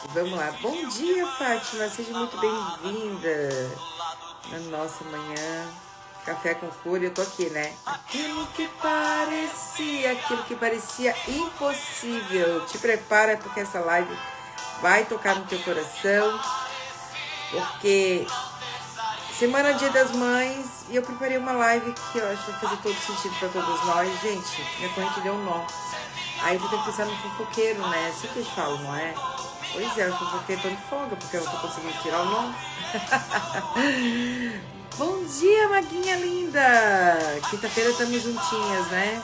Vamos lá. Bom dia, Fátima. Seja muito bem-vinda na nossa manhã. Café com Cura. Eu tô aqui, né? Aquilo que parecia impossível. Te prepara porque essa live vai tocar no teu coração. Porque semana Dia das Mães e eu preparei uma live que eu acho que vai fazer todo sentido para todos nós. Gente, minha corrente deu um nó. Aí tu tem que pensar no fofoqueiro, né? Assim que eles falam, não é? Pois é, o fofoqueiro tô de folga, porque eu não tô conseguindo tirar o nó. Bom dia, Maguinha linda! Quinta-feira estamos juntinhas, né?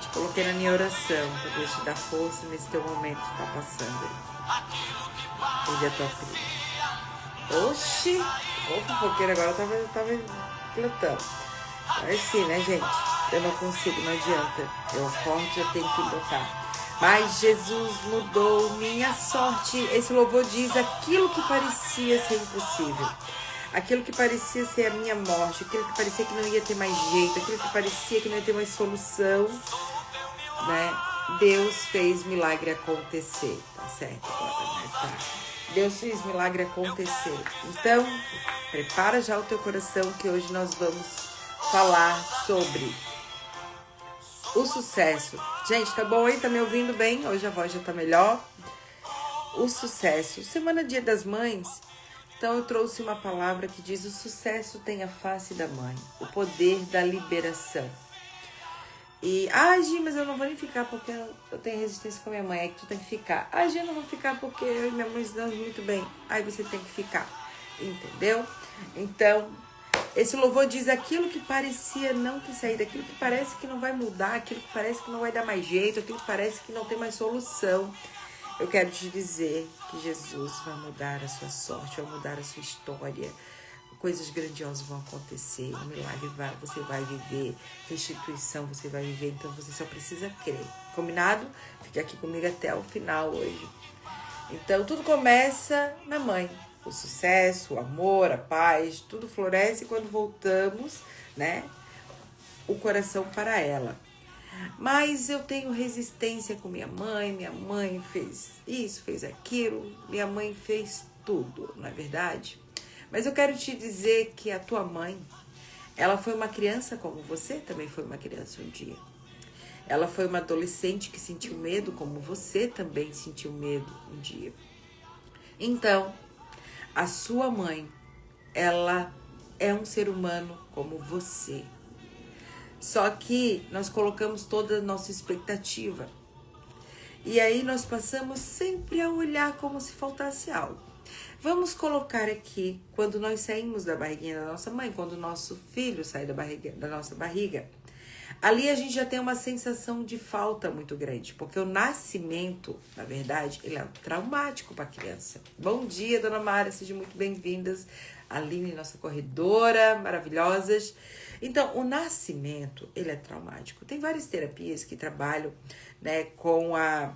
Te coloquei na minha oração, pra Deus te dar força nesse teu momento que tá passando aí. Perdi a tua prima. Oxi! O fofoqueiro agora tava plantando. Mas sim, né, gente? Eu não consigo, não adianta. Eu acordo, eu tenho que botar. Mas Jesus mudou minha sorte. Esse louvor diz aquilo que parecia ser impossível. Aquilo que parecia ser a minha morte. Aquilo que parecia que não ia ter mais jeito. Aquilo que parecia que não ia ter mais solução. Né? Deus fez milagre acontecer. Tá certo? Tá. Deus fez milagre acontecer. Então, prepara já o teu coração que hoje nós vamos falar sobre o sucesso. Gente, tá bom aí? Tá me ouvindo bem? Hoje a voz já tá melhor. O sucesso. Semana Dia das Mães. Então eu trouxe uma palavra que diz: o sucesso tem a face da mãe. O poder da liberação. E, Gi, mas eu não vou nem ficar porque eu tenho resistência com a minha mãe. É que tu tem que ficar. Gi, eu não vou ficar porque eu e minha mãe se damos muito bem. Aí você tem que ficar. Entendeu? Então, esse louvor diz aquilo que parecia não ter saído, aquilo que parece que não vai mudar, aquilo que parece que não vai dar mais jeito, aquilo que parece que não tem mais solução. Eu quero te dizer que Jesus vai mudar a sua sorte, vai mudar a sua história. Coisas grandiosas vão acontecer, um milagre você vai viver, restituição você vai viver, então você só precisa crer. Combinado? Fique aqui comigo até o final hoje. Então, tudo começa na mãe. O sucesso, o amor, a paz, tudo floresce quando voltamos, né, o coração para ela. Mas eu tenho resistência com minha mãe fez isso, fez aquilo, minha mãe fez tudo, não é verdade? Mas eu quero te dizer que a tua mãe, ela foi uma criança como você também foi uma criança um dia. Ela foi uma adolescente que sentiu medo como você também sentiu medo um dia. Então, a sua mãe, ela é um ser humano como você. Só que nós colocamos toda a nossa expectativa. E aí nós passamos sempre a olhar como se faltasse algo. Vamos colocar aqui, quando nós saímos da barriguinha da nossa mãe, quando o nosso filho sai da nossa barriga, ali a gente já tem uma sensação de falta muito grande, porque o nascimento, na verdade, ele é traumático para a criança. Bom dia, dona Mara, sejam muito bem-vindas. Aline, nossa corredora, maravilhosas. Então, o nascimento, ele é traumático. Tem várias terapias que trabalham, né, com a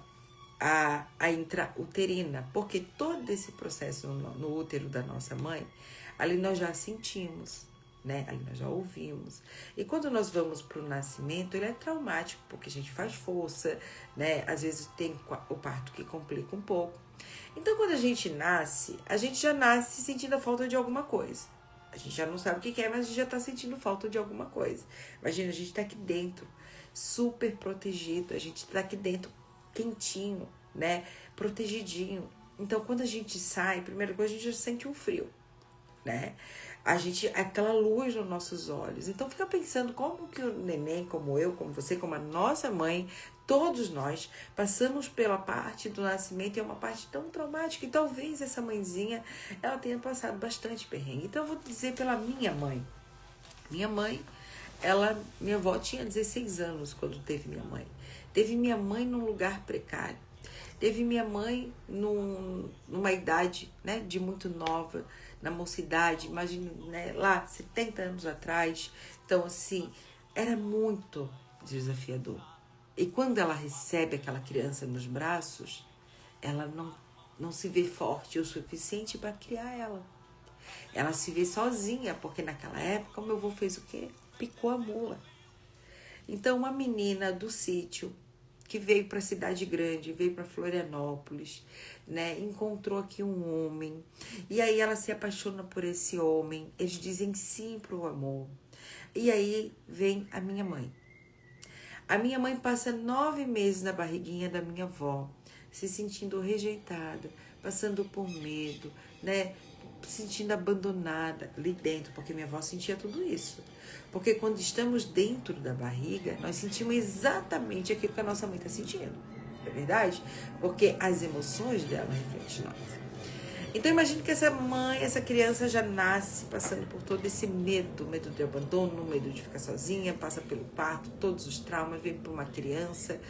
intrauterina, porque todo esse processo no útero da nossa mãe, ali nós já sentimos, né? Ali nós já ouvimos. E quando nós vamos para o nascimento, ele é traumático, porque a gente faz força, né? Às vezes tem o parto que complica um pouco. Então, quando a gente já nasce sentindo a falta de alguma coisa. A gente já não sabe o que é, mas a gente já está sentindo falta de alguma coisa. Imagina, a gente está aqui dentro, super protegido, a gente está aqui dentro quentinho, né? Protegidinho. Então, quando a gente sai, primeira coisa, a gente já sente um frio, né? Aquela luz nos nossos olhos. Então, fica pensando como que o neném, como eu, como você, como a nossa mãe, todos nós passamos pela parte do nascimento e é uma parte tão traumática. E talvez essa mãezinha, ela tenha passado bastante perrengue. Então, eu vou dizer pela minha mãe. Minha mãe, minha avó tinha 16 anos quando teve minha mãe. Teve minha mãe num lugar precário. Teve minha mãe numa idade, né, de muito nova, na mocidade, imagina, né, lá 70 anos atrás. Então, assim, era muito desafiador. E quando ela recebe aquela criança nos braços, ela não se vê forte o suficiente para criar ela. Ela se vê sozinha, porque naquela época o meu avô fez o quê? Picou a mula. Então, uma menina do sítio, que veio para a cidade grande, veio para Florianópolis, né? Encontrou aqui um homem. E aí ela se apaixona por esse homem. Eles dizem sim pro amor. E aí vem a minha mãe. A minha mãe passa 9 meses na barriguinha da minha avó, se sentindo rejeitada, passando por medo, né? Se sentindo abandonada ali dentro, porque minha avó sentia tudo isso. Porque quando estamos dentro da barriga, nós sentimos exatamente aquilo que a nossa mãe está sentindo. É verdade? Porque as emoções dela refletem nós. Então imagine que essa mãe, essa criança já nasce passando por todo esse medo de abandono, medo de ficar sozinha, passa pelo parto, todos os traumas, vem para uma criança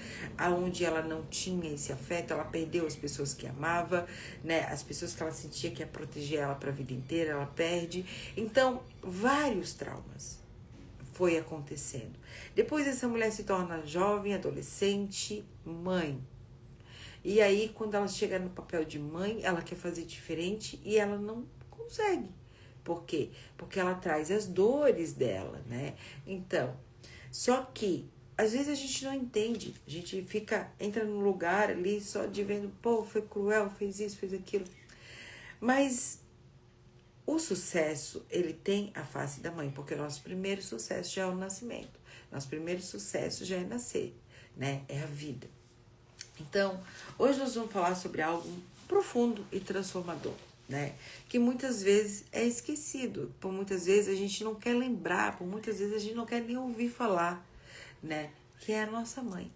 onde ela não tinha esse afeto, ela perdeu as pessoas que amava, né? As pessoas que ela sentia que ia proteger ela para a vida inteira, ela perde. Então, vários traumas foi acontecendo. Depois essa mulher se torna jovem, adolescente, mãe. E aí, quando ela chega no papel de mãe, ela quer fazer diferente e ela não consegue. Por quê? Porque ela traz as dores dela, né? Então, só que, às vezes a gente não entende. A gente entra num lugar ali só de vendo, pô, foi cruel, fez isso, fez aquilo. Mas o sucesso, ele tem a face da mãe, porque o nosso primeiro sucesso já é o nascimento. Nosso primeiro sucesso já é nascer, né? É a vida. Então, hoje nós vamos falar sobre algo profundo e transformador, né? Que muitas vezes é esquecido, por muitas vezes a gente não quer lembrar, por muitas vezes a gente não quer nem ouvir falar, né? Que é a nossa mãe.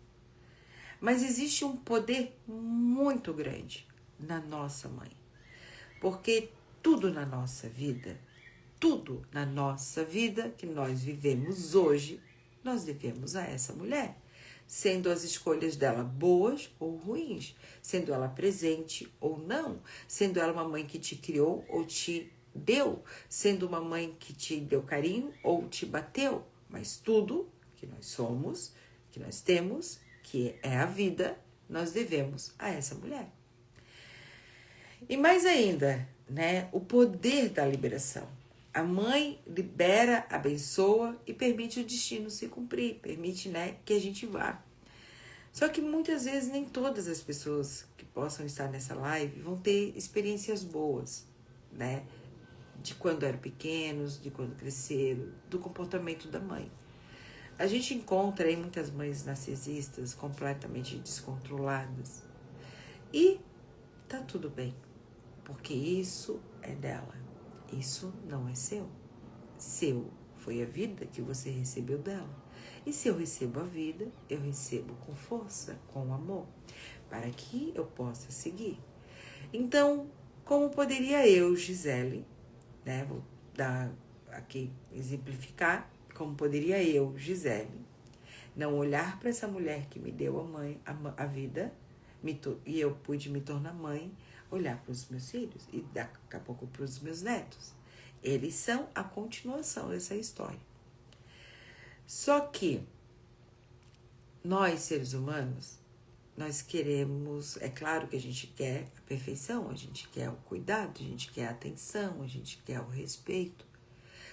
Mas existe um poder muito grande na nossa mãe, porque tudo na nossa vida que nós vivemos hoje, nós devemos a essa mulher. Sendo as escolhas dela boas ou ruins, sendo ela presente ou não, sendo ela uma mãe que te criou ou te deu, sendo uma mãe que te deu carinho ou te bateu, mas tudo que nós somos, que nós temos, que é a vida, nós devemos a essa mulher. E mais ainda, né, o poder da liberação. A mãe libera, abençoa e permite o destino se cumprir, permite, né, que a gente vá. Só que muitas vezes nem todas as pessoas que possam estar nessa live vão ter experiências boas, né? De quando eram pequenos, de quando cresceram, do comportamento da mãe. A gente encontra aí muitas mães narcisistas completamente descontroladas. E tá tudo bem, porque isso é dela. Isso não é seu. Seu foi a vida que você recebeu dela. E se eu recebo a vida, eu recebo com força, com amor, para que eu possa seguir. Então, como poderia eu, Gisele, né, vou dar aqui, exemplificar, como poderia eu, Gisele, não olhar para essa mulher que me deu a vida, e eu pude me tornar mãe, olhar para os meus filhos e daqui a pouco para os meus netos. Eles são a continuação dessa história. Só que nós, seres humanos, nós queremos, é claro que a gente quer a perfeição, a gente quer o cuidado, a gente quer a atenção, a gente quer o respeito.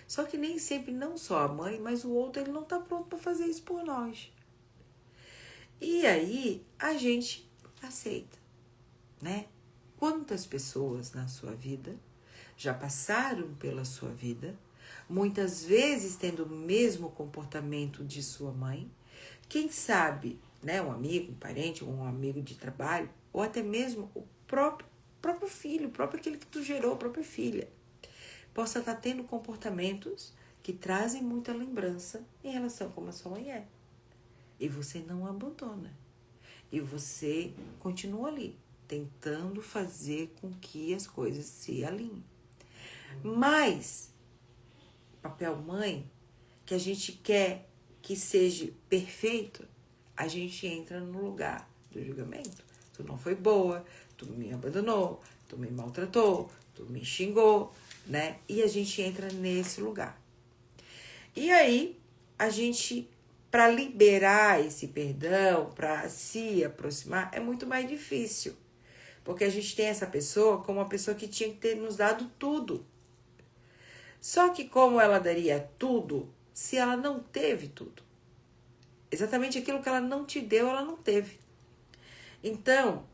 Só que nem sempre, não só a mãe, mas o outro, ele não está pronto para fazer isso por nós. E aí, a gente aceita, né? Quantas pessoas na sua vida já passaram pela sua vida, muitas vezes tendo o mesmo comportamento de sua mãe, quem sabe, né, um amigo, um parente, um amigo de trabalho, ou até mesmo o próprio filho, o próprio aquele que tu gerou, a própria filha, possa estar tendo comportamentos que trazem muita lembrança em relação a como a sua mãe é. E você não abandona. E você continua ali, tentando fazer com que as coisas se alinhem. Mas, papel mãe, que a gente quer que seja perfeito, a gente entra no lugar do julgamento. Tu não foi boa, tu me abandonou, tu me maltratou, tu me xingou, né? E a gente entra nesse lugar. E aí, a gente, para liberar esse perdão, para se aproximar, é muito mais difícil. Porque a gente tem essa pessoa como uma pessoa que tinha que ter nos dado tudo. Só que como ela daria tudo se ela não teve tudo? Exatamente aquilo que ela não te deu, ela não teve. Então,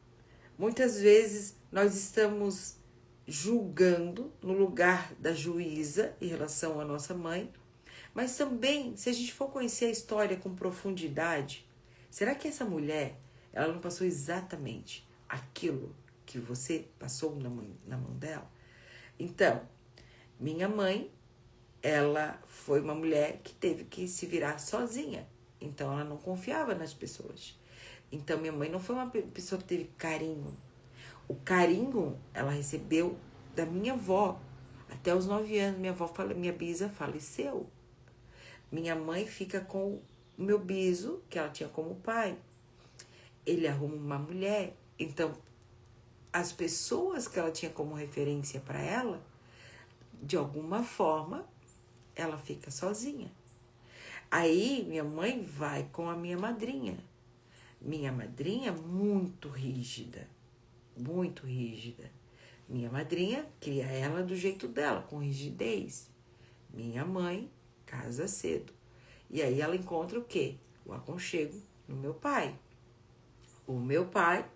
muitas vezes nós estamos julgando no lugar da juíza em relação à nossa mãe, mas também, se a gente for conhecer a história com profundidade, será que essa mulher, ela não passou exatamente aquilo que você passou na mão dela? Então, minha mãe, ela foi uma mulher que teve que se virar sozinha. Então, ela não confiava nas pessoas. Então, minha mãe não foi uma pessoa que teve carinho. O carinho, ela recebeu da minha avó. Até os 9 anos, minha bisa faleceu. Minha mãe fica com o meu biso, que ela tinha como pai. Ele arruma uma mulher. Então, as pessoas que ela tinha como referência para ela, de alguma forma, ela fica sozinha. Aí, minha mãe vai com a minha madrinha. Minha madrinha muito rígida. Muito rígida. Minha madrinha cria ela do jeito dela, com rigidez. Minha mãe casa cedo. E aí ela encontra o quê? O aconchego no meu pai. O meu pai,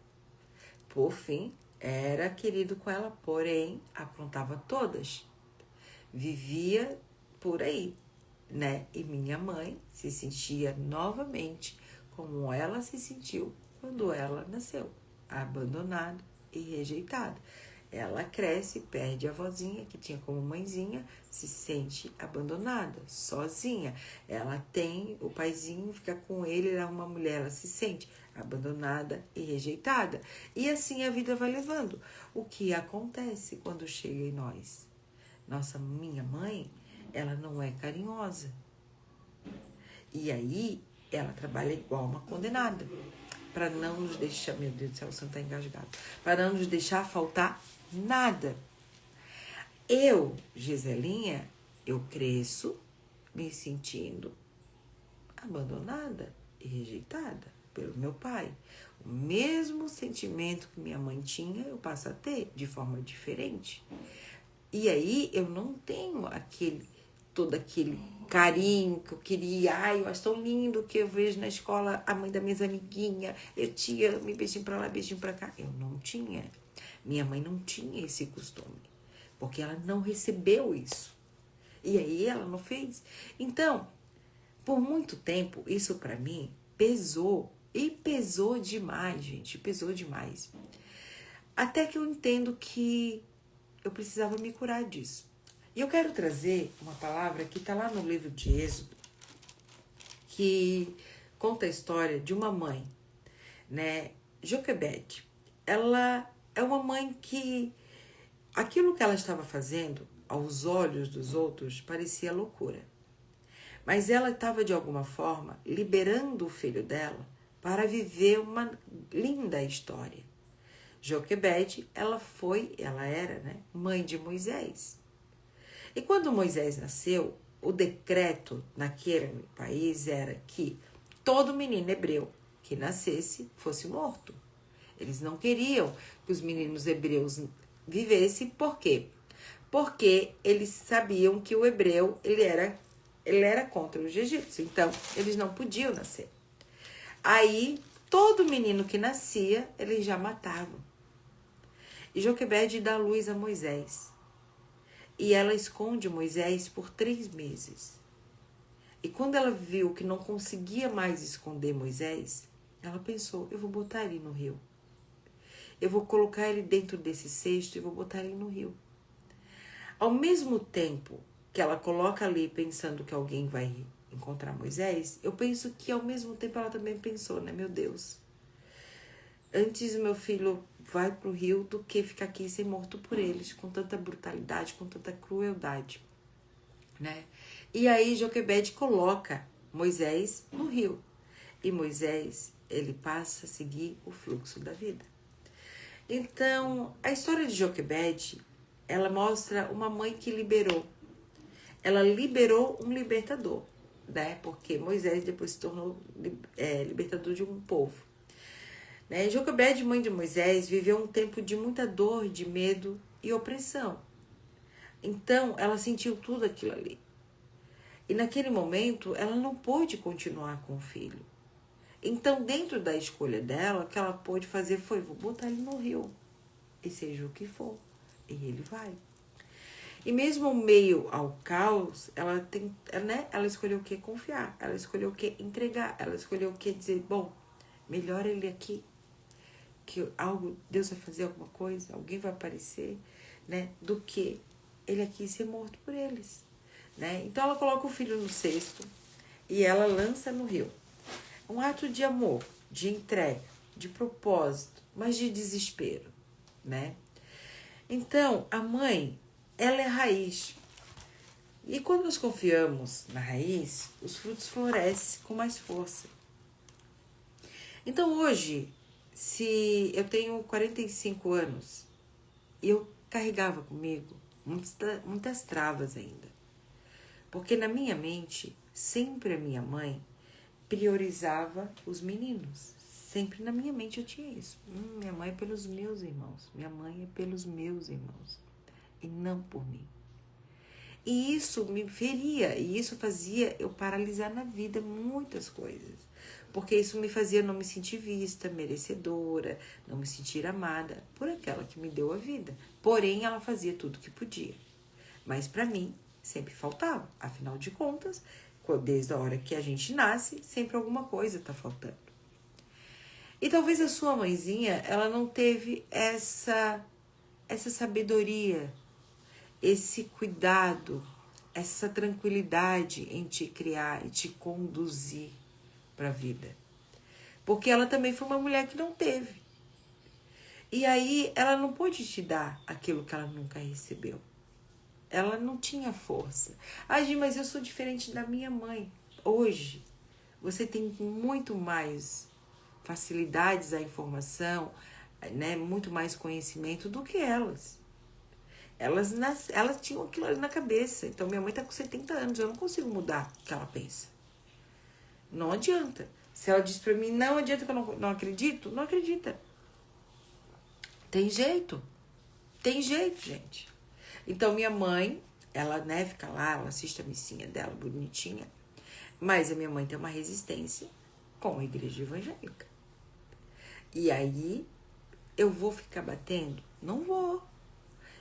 por fim, era querido com ela, porém, aprontava todas. Vivia por aí, né? E minha mãe se sentia novamente como ela se sentiu quando ela nasceu, abandonada e rejeitada. Ela cresce, perde a vozinha, que tinha como mãezinha, se sente abandonada, sozinha. Ela tem o paizinho, fica com ele, ela é uma mulher, ela se sente abandonada e rejeitada. E assim a vida vai levando. O que acontece quando chega em nós? Minha mãe, ela não é carinhosa. E aí, ela trabalha igual uma condenada. Para não nos deixar, meu Deus do céu, o santo tá engasgado. Para não nos deixar faltar nada. Eu, Giselinha, eu cresço me sentindo abandonada e rejeitada pelo meu pai. O mesmo sentimento que minha mãe tinha, eu passo a ter de forma diferente. E aí eu não tenho todo aquele carinho que eu queria. Ai, eu acho tão lindo que eu vejo na escola a mãe das minhas amiguinhas. Eu te amo, beijinho pra lá, beijinho pra cá. Eu não tinha. Minha mãe não tinha esse costume. Porque ela não recebeu isso. E aí ela não fez. Então, por muito tempo, isso pra mim pesou. E pesou demais, gente. Pesou demais. Até que eu entendo que eu precisava me curar disso. E eu quero trazer uma palavra que está lá no livro de Êxodo, que conta a história de uma mãe, né? Joquebede. Ela é uma mãe que aquilo que ela estava fazendo, aos olhos dos outros, parecia loucura. Mas ela estava, de alguma forma, liberando o filho dela para viver uma linda história. Joquebede, ela era, né, mãe de Moisés. E quando Moisés nasceu, o decreto naquele país era que todo menino hebreu que nascesse fosse morto. Eles não queriam que os meninos hebreus vivessem. Por quê? Porque eles sabiam que o hebreu ele era contra os egípcios. Então, eles não podiam nascer. Aí, todo menino que nascia, eles já matavam. E Joquebede dá luz a Moisés. E ela esconde Moisés por 3 meses. E quando ela viu que não conseguia mais esconder Moisés, ela pensou, eu vou botar ele no rio. Eu vou colocar ele dentro desse cesto e vou botar ele no rio. Ao mesmo tempo que ela coloca ali pensando que alguém vai encontrar Moisés, eu penso que ao mesmo tempo ela também pensou, né? Meu Deus, antes meu filho vai pro rio do que ficar aqui e ser morto por eles, com tanta brutalidade, com tanta crueldade, né? E aí Joquebede coloca Moisés no rio. E Moisés, ele passa a seguir o fluxo da vida. Então, a história de Joquebede, ela mostra uma mãe que liberou. Ela liberou um libertador, né? Porque Moisés depois se tornou libertador de um povo. Né? Joquebede, mãe de Moisés, viveu um tempo de muita dor, de medo e opressão. Então, ela sentiu tudo aquilo ali. E naquele momento, ela não pôde continuar com o filho. Então, dentro da escolha dela, o que ela pôde fazer foi, vou botar ele no rio. E seja o que for. E ele vai. E mesmo meio ao caos, ela escolheu o que? Confiar. Ela escolheu o que? Entregar. Ela escolheu o que? Dizer, bom, melhor ele aqui. Que Deus vai fazer alguma coisa, alguém vai aparecer, né? Do que ele aqui ser morto por eles. Né? Então ela coloca o filho no cesto e ela lança no rio. Um ato de amor, de entrega, de propósito, mas de desespero, né? Então, a mãe, ela é a raiz. E quando nós confiamos na raiz, os frutos florescem com mais força. Então, hoje, se eu tenho 45 anos e eu carregava comigo muitas travas ainda. Porque na minha mente, sempre a minha mãe priorizava os meninos. Sempre na minha mente eu tinha isso. Minha mãe é pelos meus irmãos. Minha mãe é pelos meus irmãos. E não por mim. E isso me feria. E isso fazia eu paralisar na vida muitas coisas. Porque isso me fazia não me sentir vista, merecedora, não me sentir amada por aquela que me deu a vida. Porém, ela fazia tudo que podia. Mas para mim, sempre faltava. Afinal de contas, desde a hora que a gente nasce, sempre alguma coisa está faltando. E talvez a sua mãezinha, ela não teve essa sabedoria, esse cuidado, essa tranquilidade em te criar e te conduzir para a vida. Porque ela também foi uma mulher que não teve. E aí ela não pôde te dar aquilo que ela nunca recebeu. Ela não tinha força. Gi, mas eu sou diferente da minha mãe. Hoje, você tem muito mais facilidades à informação, né? Muito mais conhecimento do que elas. Elas tinham aquilo ali na cabeça. Então, minha mãe está com 70 anos. Eu não consigo mudar o que ela pensa. Não adianta. Se ela diz para mim, não adianta que eu não acredito, não acredita. Tem jeito. Tem jeito, gente. Então, minha mãe, ela, né, fica lá, ela assiste a missinha dela, bonitinha. Mas a minha mãe tem uma resistência com a igreja evangélica. E aí, eu vou ficar batendo? Não vou.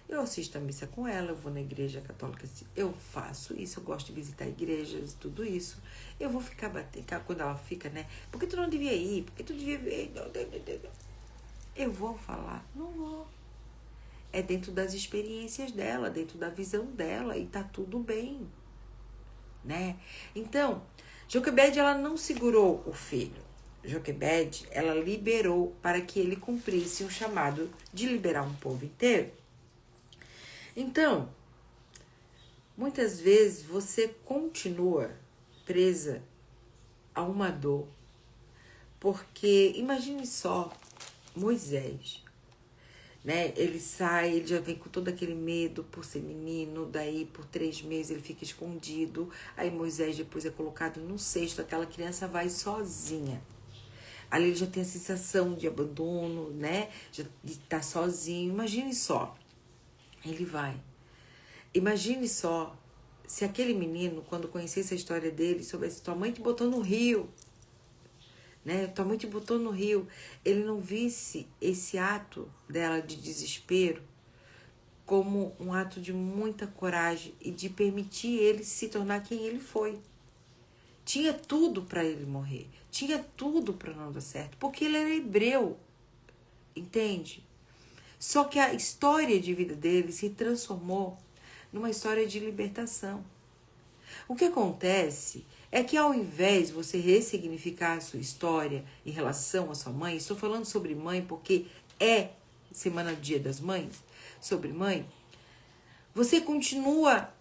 Eu assisto a missa com ela, eu vou na igreja católica, eu faço isso, eu gosto de visitar igrejas, tudo isso. Eu vou ficar batendo, quando ela fica, né? Por que tu não devia ir? Por que tu devia ver? Eu vou falar? Não vou. É dentro das experiências dela, dentro da visão dela, e tá tudo bem, né? Então, Joquebede, ela não segurou o filho. Joquebede, ela liberou para que ele cumprisse um chamado de liberar um povo inteiro. Então, muitas vezes você continua presa a uma dor, porque imagine só Moisés, né? Ele sai, ele já vem com todo aquele medo por ser menino, daí por 3 meses ele fica escondido, aí Moisés depois é colocado no cesto, aquela criança vai sozinha. Ali ele já tem a sensação de abandono, né? De estar sozinho. Imagine só, ele vai. Imagine só se aquele menino, quando conhecesse a história dele, soubesse, tua mãe te botou no rio, né? Tua mãe te botou no rio. Ele não visse esse ato dela de desespero como um ato de muita coragem e de permitir ele se tornar quem ele foi. Tinha tudo para ele morrer. Tinha tudo para não dar certo. Porque ele era hebreu. Entende? Só que a história de vida dele se transformou numa história de libertação. O que acontece é que ao invés de você ressignificar a sua história em relação à sua mãe, estou falando sobre mãe porque é semana do Dia das Mães, sobre mãe, você continua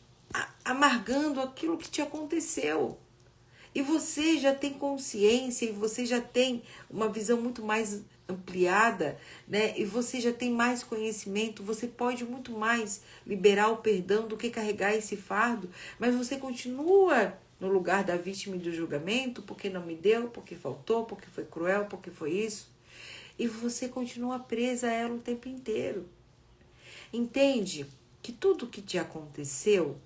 amargando aquilo que te aconteceu. E você já tem consciência, e você já tem uma visão muito mais ampliada, né? E você já tem mais conhecimento, você pode muito mais liberar o perdão do que carregar esse fardo, mas você continua no lugar da vítima e do julgamento, porque não me deu, porque faltou, porque foi cruel, porque foi isso. E você continua presa a ela o tempo inteiro. Entende que tudo que te aconteceu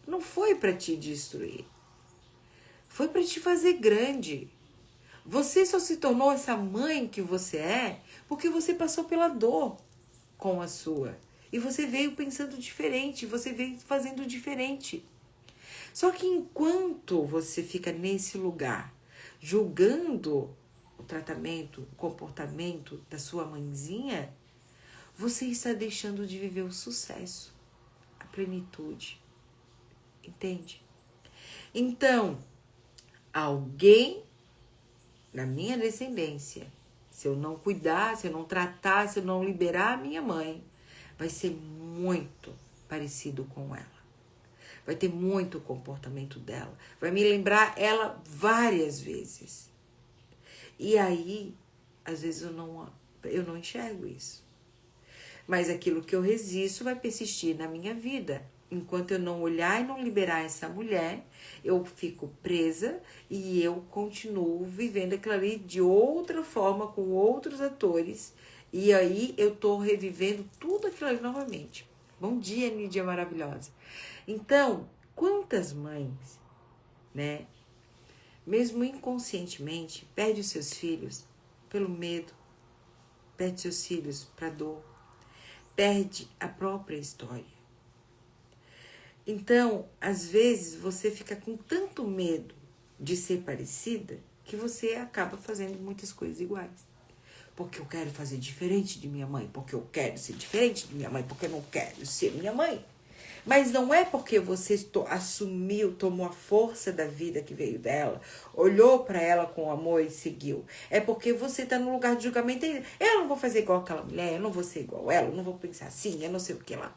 não foi para te destruir. Foi para te fazer grande. Você só se tornou essa mãe que você é porque você passou pela dor com a sua. E você veio pensando diferente, você veio fazendo diferente. Só que enquanto você fica nesse lugar, julgando o tratamento, o comportamento da sua mãezinha, você está deixando de viver o sucesso, a plenitude. Entende? Então, alguém na minha descendência, se eu não cuidar, se eu não tratar, se eu não liberar a minha mãe, vai ser muito parecido com ela. Vai ter muito comportamento dela. Vai me lembrar ela várias vezes. E aí, às vezes eu não enxergo isso. Mas aquilo que eu resisto vai persistir na minha vida. Enquanto eu não olhar e não liberar essa mulher, eu fico presa e eu continuo vivendo aquilo ali de outra forma, com outros atores. E aí eu tô revivendo tudo aquilo ali novamente. Bom dia, Nídia maravilhosa. Então, quantas mães, né, mesmo inconscientemente, perde os seus filhos pelo medo, perde seus filhos para dor, perde a própria história. Então, às vezes, você fica com tanto medo de ser parecida que você acaba fazendo muitas coisas iguais. Porque eu quero fazer diferente de minha mãe, porque eu quero ser diferente de minha mãe, porque eu não quero ser minha mãe. Mas não é porque você assumiu, tomou a força da vida que veio dela, olhou para ela com amor e seguiu. É porque você está no lugar de julgamento e eu não vou fazer igual aquela mulher, eu não vou ser igual ela, eu não vou pensar assim, eu não sei o que lá.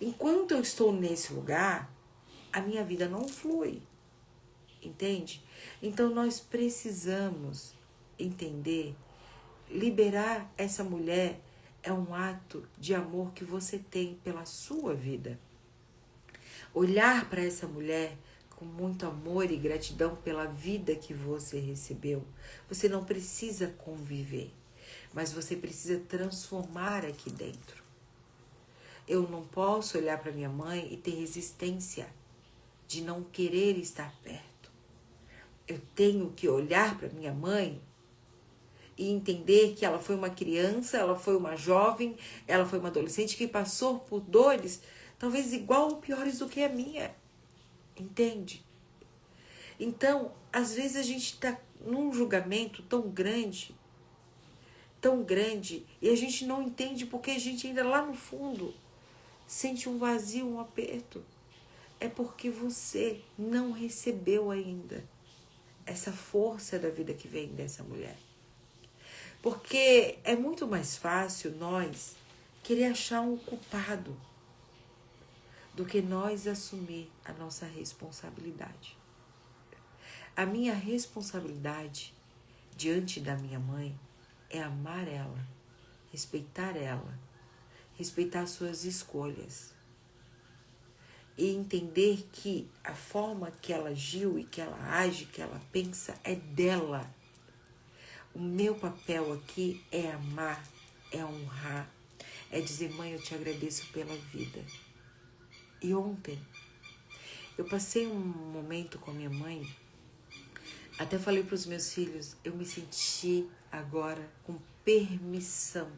Enquanto eu estou nesse lugar, a minha vida não flui, entende? Então nós precisamos entender, liberar essa mulher é um ato de amor que você tem pela sua vida. Olhar para essa mulher com muito amor e gratidão pela vida que você recebeu. Você não precisa conviver, mas você precisa transformar aqui dentro. Eu não posso olhar para minha mãe e ter resistência de não querer estar perto. Eu tenho que olhar para minha mãe e entender que ela foi uma criança, ela foi uma jovem, ela foi uma adolescente que passou por dores talvez igual ou piores do que a minha. Entende? Então, às vezes a gente está num julgamento tão grande, e a gente não entende porque a gente ainda lá no fundo sente um vazio, um aperto. É porque você não recebeu ainda essa força da vida que vem dessa mulher. Porque é muito mais fácil nós querer achar um culpado do que nós assumir a nossa responsabilidade. A minha responsabilidade diante da minha mãe é amar ela, respeitar suas escolhas e entender que a forma que ela agiu e que ela age, que ela pensa é dela. O meu papel aqui é amar, é honrar, é dizer, mãe, eu te agradeço pela vida. E ontem, eu passei um momento com a minha mãe, até falei para os meus filhos, eu me senti agora com permissão.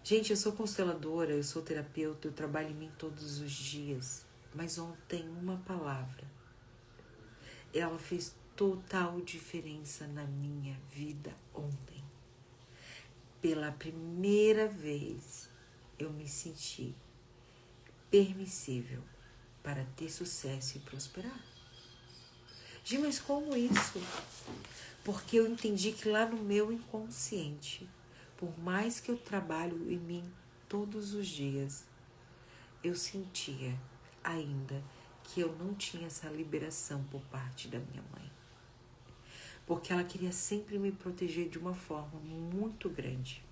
Gente, eu sou consteladora, eu sou terapeuta, eu trabalho em mim todos os dias. Mas ontem uma palavra, ela fez total diferença na minha vida ontem. Pela primeira vez, eu me senti permissível para ter sucesso e prosperar. Gi, mas como isso? Porque eu entendi que lá no meu inconsciente, por mais que eu trabalho em mim todos os dias, eu sentia ainda que eu não tinha essa liberação por parte da minha mãe. Porque ela queria sempre me proteger de uma forma muito grande.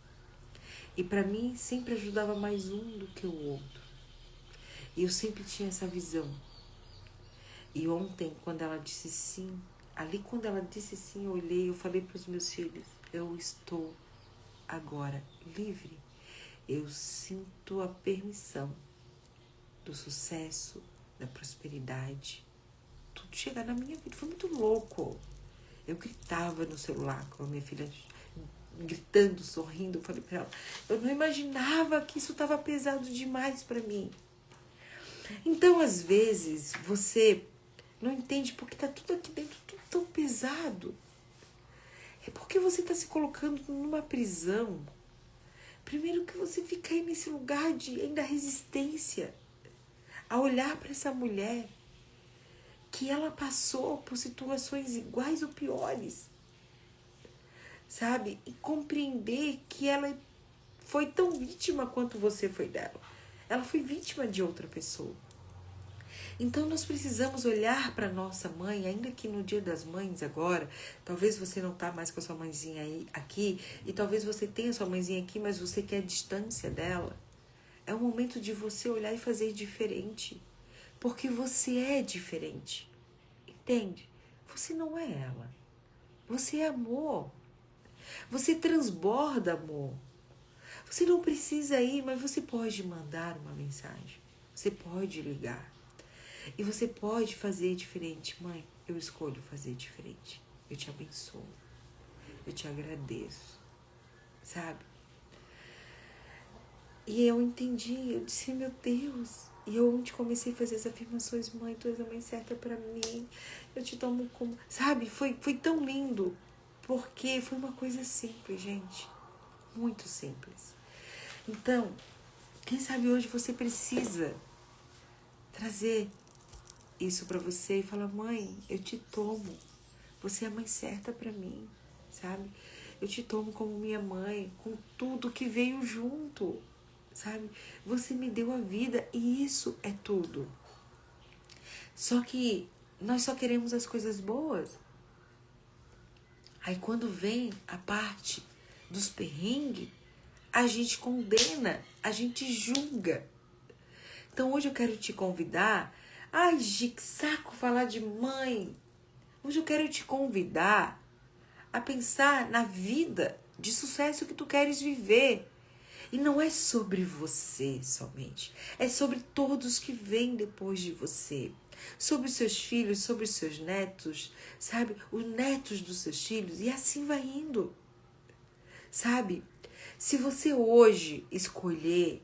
E para mim sempre ajudava mais um do que o outro. E eu sempre tinha essa visão. E ontem, quando ela disse sim, quando ela disse sim, eu olhei, eu falei para os meus filhos, eu estou agora livre. Eu sinto a permissão do sucesso, da prosperidade. tudo chegar na minha vida. Foi muito louco. Eu gritava no celular com a minha filha, gritando, sorrindo. Eu falei pra ela, eu não imaginava que isso estava pesado demais pra mim. Então, às vezes, você não entende porque tá tudo aqui dentro, tudo tão pesado. É porque você tá se colocando numa prisão. Primeiro que você fica aí nesse lugar de ainda resistência. A olhar para essa mulher que ela passou por situações iguais ou piores. Sabe? E compreender que ela foi tão vítima quanto você foi dela. Ela foi vítima de outra pessoa. Então nós precisamos olhar para nossa mãe, ainda que no Dia das Mães agora, talvez você não tá mais com a sua mãezinha aí, aqui, e talvez você tenha sua mãezinha aqui, mas você quer a distância dela. É o momento de você olhar e fazer diferente, porque você é diferente, entende? Você não é ela, você é amor, você transborda amor. Você não precisa ir, mas você pode mandar uma mensagem, você pode ligar. E você pode fazer diferente. Mãe, eu escolho fazer diferente. Eu te abençoo. Eu te agradeço. Sabe? E eu entendi. Eu disse, meu Deus. E eu onde comecei a fazer as afirmações. Mãe, tu és a mãe certa pra mim. Eu te tomo como... Sabe? Foi tão lindo. Porque foi uma coisa simples, gente. Muito simples. Então, quem sabe hoje você precisa trazer isso pra você e falar, mãe, eu te tomo, você é a mãe certa pra mim, sabe? Eu te tomo como minha mãe, com tudo que veio junto, sabe? Você me deu a vida e isso é tudo. Só que nós só queremos as coisas boas. Aí quando vem a parte dos perrengues, a gente condena, a gente julga. Então hoje eu quero te convidar. Ai, Gi, que saco falar de mãe. Hoje eu quero te convidar a pensar na vida de sucesso que tu queres viver. E não é sobre você somente. É sobre todos que vêm depois de você. Sobre os seus filhos, sobre os seus netos, sabe? Os netos dos seus filhos. E assim vai indo. Sabe? Se você hoje escolher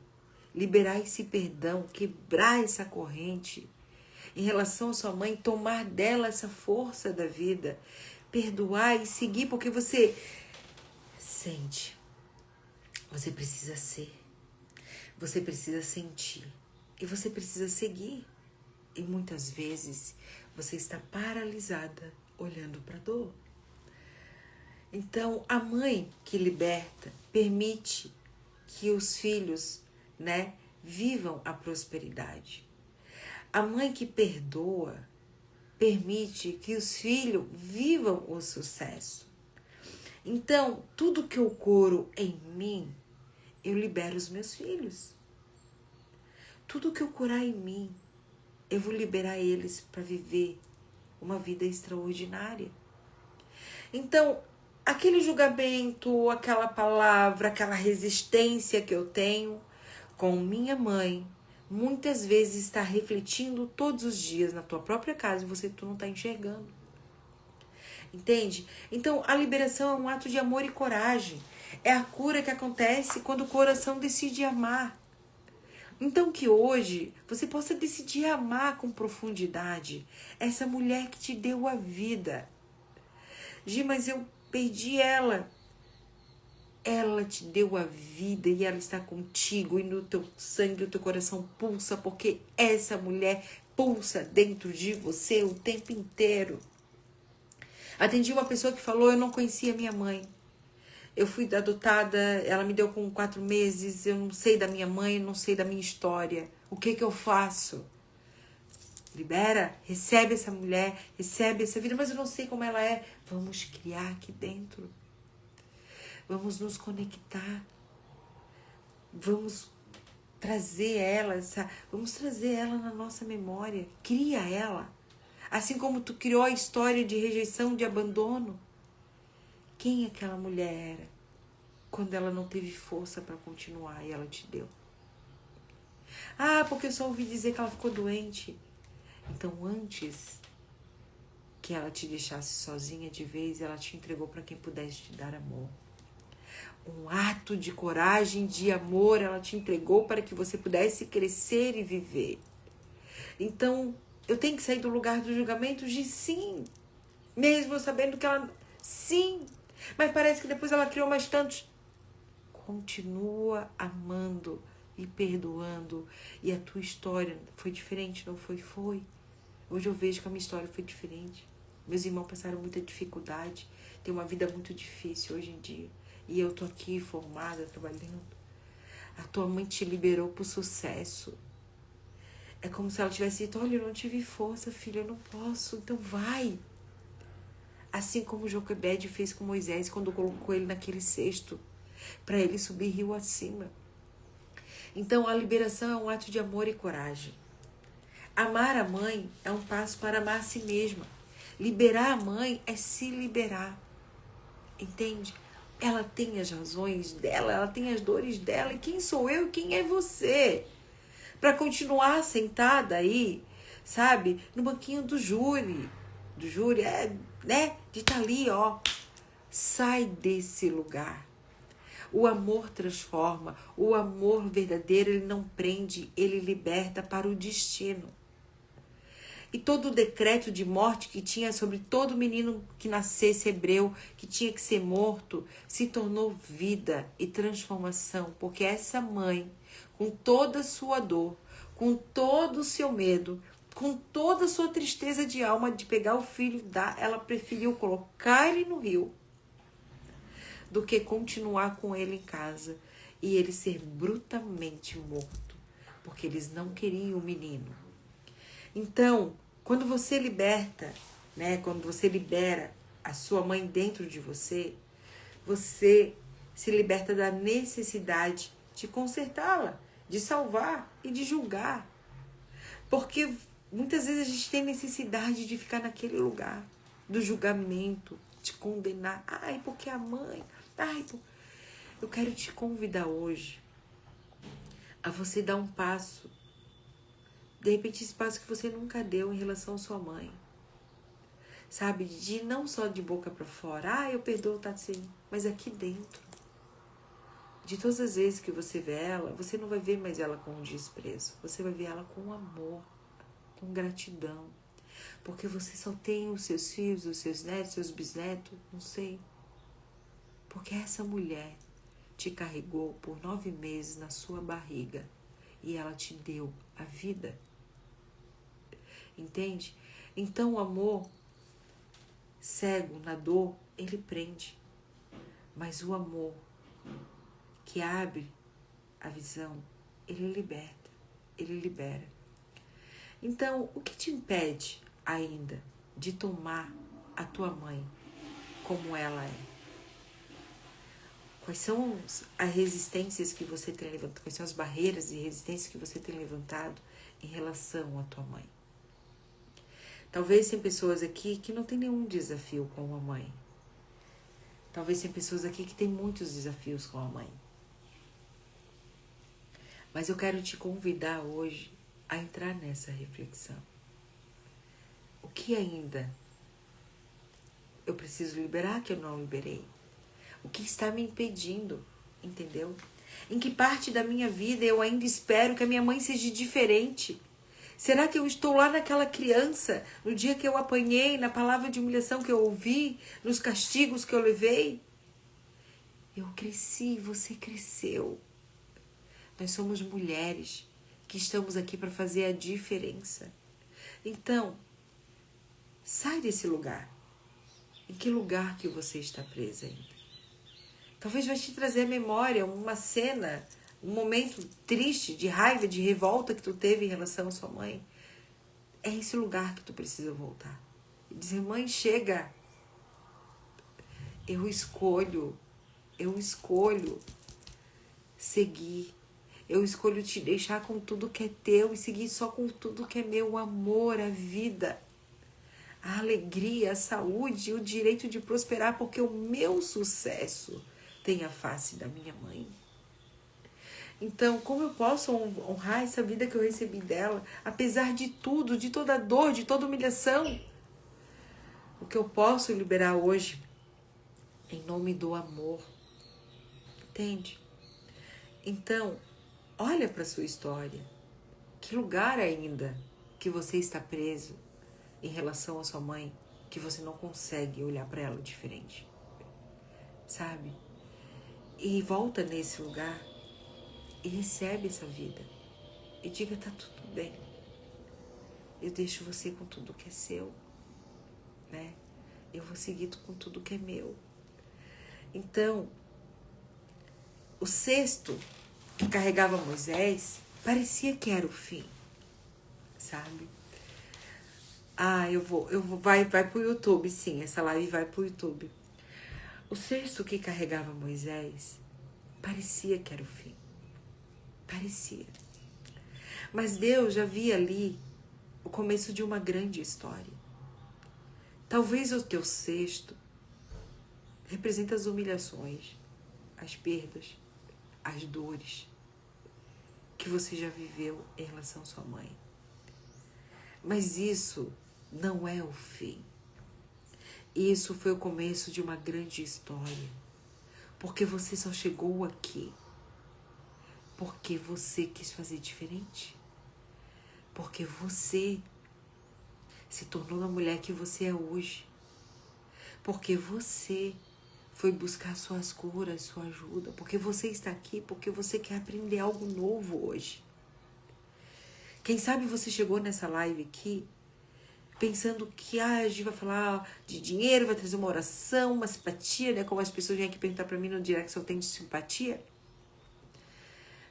liberar esse perdão, quebrar essa corrente em relação à sua mãe, tomar dela essa força da vida, perdoar e seguir, porque você sente, você precisa ser, você precisa sentir e você precisa seguir. E muitas vezes você está paralisada olhando para a dor. Então, a mãe que liberta permite que os filhos, vivam a prosperidade. A mãe que perdoa permite que os filhos vivam o sucesso. Então, tudo que eu curo em mim, eu libero os meus filhos. Tudo que eu curar em mim, eu vou liberar eles para viver uma vida extraordinária. Então, aquele julgamento, aquela palavra, aquela resistência que eu tenho com minha mãe, muitas vezes está refletindo todos os dias na tua própria casa e tu não está enxergando. Entende? Então, a liberação é um ato de amor e coragem. É a cura que acontece quando o coração decide amar. Então, que hoje você possa decidir amar com profundidade essa mulher que te deu a vida. Gi, mas eu perdi ela. Ela te deu a vida e ela está contigo e no teu sangue, o teu coração pulsa, porque essa mulher pulsa dentro de você o tempo inteiro. Atendi uma pessoa que falou, eu não conhecia minha mãe. Eu fui adotada, ela me deu com 4 meses, eu não sei da minha mãe, não sei da minha história. O que eu faço? Libera, recebe essa mulher, recebe essa vida, mas eu não sei como ela é. Vamos criar aqui dentro. Vamos nos conectar. Vamos trazer ela, vamos trazer ela na nossa memória. Cria ela. Assim como tu criou a história de rejeição, de abandono. Quem aquela mulher era quando ela não teve força para continuar e ela te deu? Ah, porque eu só ouvi dizer que ela ficou doente. Então, antes que ela te deixasse sozinha de vez, ela te entregou para quem pudesse te dar amor. Um ato de coragem, de amor, ela te entregou para que você pudesse crescer e viver. Então, eu tenho que sair do lugar do julgamento de sim, mesmo sabendo que ela... Sim, mas parece que depois ela criou mais tantos. Continua amando e perdoando. E a tua história foi diferente, não foi? Foi. Hoje eu vejo que a minha história foi diferente. Meus irmãos passaram muita dificuldade. Tem uma vida muito difícil hoje em dia. E eu tô aqui formada, trabalhando. A tua mãe te liberou pro sucesso. É como se ela tivesse dito, olha, eu não tive força, filha, eu não posso, então vai. Assim como Joquebede fez com Moisés quando colocou ele naquele cesto, para ele subir rio acima. Então a liberação é um ato de amor e coragem. Amar a mãe é um passo para amar a si mesma. Liberar a mãe é se liberar. Entende? Ela tem as razões dela, ela tem as dores dela. E quem sou eu e quem é você? Para continuar sentada aí, sabe? No banquinho do júri. Do júri, né? De estar ali, ó. Sai desse lugar. O amor transforma. O amor verdadeiro, ele não prende, ele liberta para o destino. E todo o decreto de morte que tinha sobre todo menino que nascesse hebreu, que tinha que ser morto, se tornou vida e transformação. Porque essa mãe, com toda a sua dor, com todo o seu medo, com toda a sua tristeza de alma de pegar o filho, ela preferiu colocar ele no rio do que continuar com ele em casa e ele ser brutalmente morto, porque eles não queriam o menino. Então, quando você liberta, né, quando você libera a sua mãe dentro de você, você se liberta da necessidade de consertá-la, de salvar e de julgar. Porque muitas vezes a gente tem necessidade de ficar naquele lugar do julgamento, de condenar. Ai, porque a mãe... Ai, eu quero te convidar hoje a você dar um passo. De repente, esse passo que você nunca deu em relação à sua mãe. Sabe? De não só de boca para fora. Ah, eu perdoo, tá assim. Mas aqui dentro. De todas as vezes que você vê ela, você não vai ver mais ela com desprezo. Você vai ver ela com amor, com gratidão. Porque você só tem os seus filhos, os seus netos, seus bisnetos, não sei. Porque essa mulher te carregou por 9 meses na sua barriga e ela te deu a vida. Entende? Então o amor cego na dor, ele prende. Mas o amor que abre a visão, ele liberta, ele libera. Então, o que te impede ainda de tomar a tua mãe como ela é? Quais são as resistências que você tem levantado? Quais são as barreiras e resistências que você tem levantado em relação à tua mãe? Talvez tem pessoas aqui que não tem nenhum desafio com a mãe. Talvez tem pessoas aqui que tem muitos desafios com a mãe. Mas eu quero te convidar hoje a entrar nessa reflexão. O que ainda eu preciso liberar que eu não liberei? O que está me impedindo, entendeu? Em que parte da minha vida eu ainda espero que a minha mãe seja diferente? Será que eu estou lá naquela criança, no dia que eu apanhei, na palavra de humilhação que eu ouvi, nos castigos que eu levei? Eu cresci, você cresceu. Nós somos mulheres que estamos aqui para fazer a diferença. Então, sai desse lugar. Em que lugar que você está presa ainda? Talvez vai te trazer à memória uma cena, um momento triste, de raiva, de revolta que tu teve em relação à sua mãe. É esse lugar que tu precisa voltar. E dizer, mãe, chega. Eu escolho seguir. Eu escolho te deixar com tudo que é teu e seguir só com tudo que é meu, o amor, a vida, a alegria, a saúde, o direito de prosperar, porque o meu sucesso tem a face da minha mãe. Então, como eu posso honrar essa vida que eu recebi dela, apesar de tudo, de toda dor, de toda humilhação? O que eu posso liberar hoje em nome do amor. Entende? Então, olha para sua história. Que lugar ainda que você está preso em relação à sua mãe que você não consegue olhar para ela diferente? Sabe? E volta nesse lugar e recebe essa vida. E diga, tá tudo bem. Eu deixo você com tudo que é seu, né? Eu vou seguir com tudo que é meu. Então, o cesto que carregava Moisés parecia que era o fim, sabe? Vai pro YouTube, sim, essa live vai pro YouTube. O cesto que carregava Moisés parecia que era o fim. Parecia. Mas Deus já via ali o começo de uma grande história. Talvez o teu cesto representa as humilhações, as perdas, as dores que você já viveu em relação à sua mãe. Mas isso não é o fim. Isso foi o começo de uma grande história. Porque você só chegou aqui porque você quis fazer diferente. Porque você se tornou a mulher que você é hoje. Porque você foi buscar suas curas, sua ajuda. Porque você está aqui, porque você quer aprender algo novo hoje. Quem sabe você chegou nessa live aqui pensando que a gente vai falar de dinheiro, vai trazer uma oração, uma simpatia, né? Como as pessoas vêm aqui perguntar para mim no direct se eu tenho simpatia.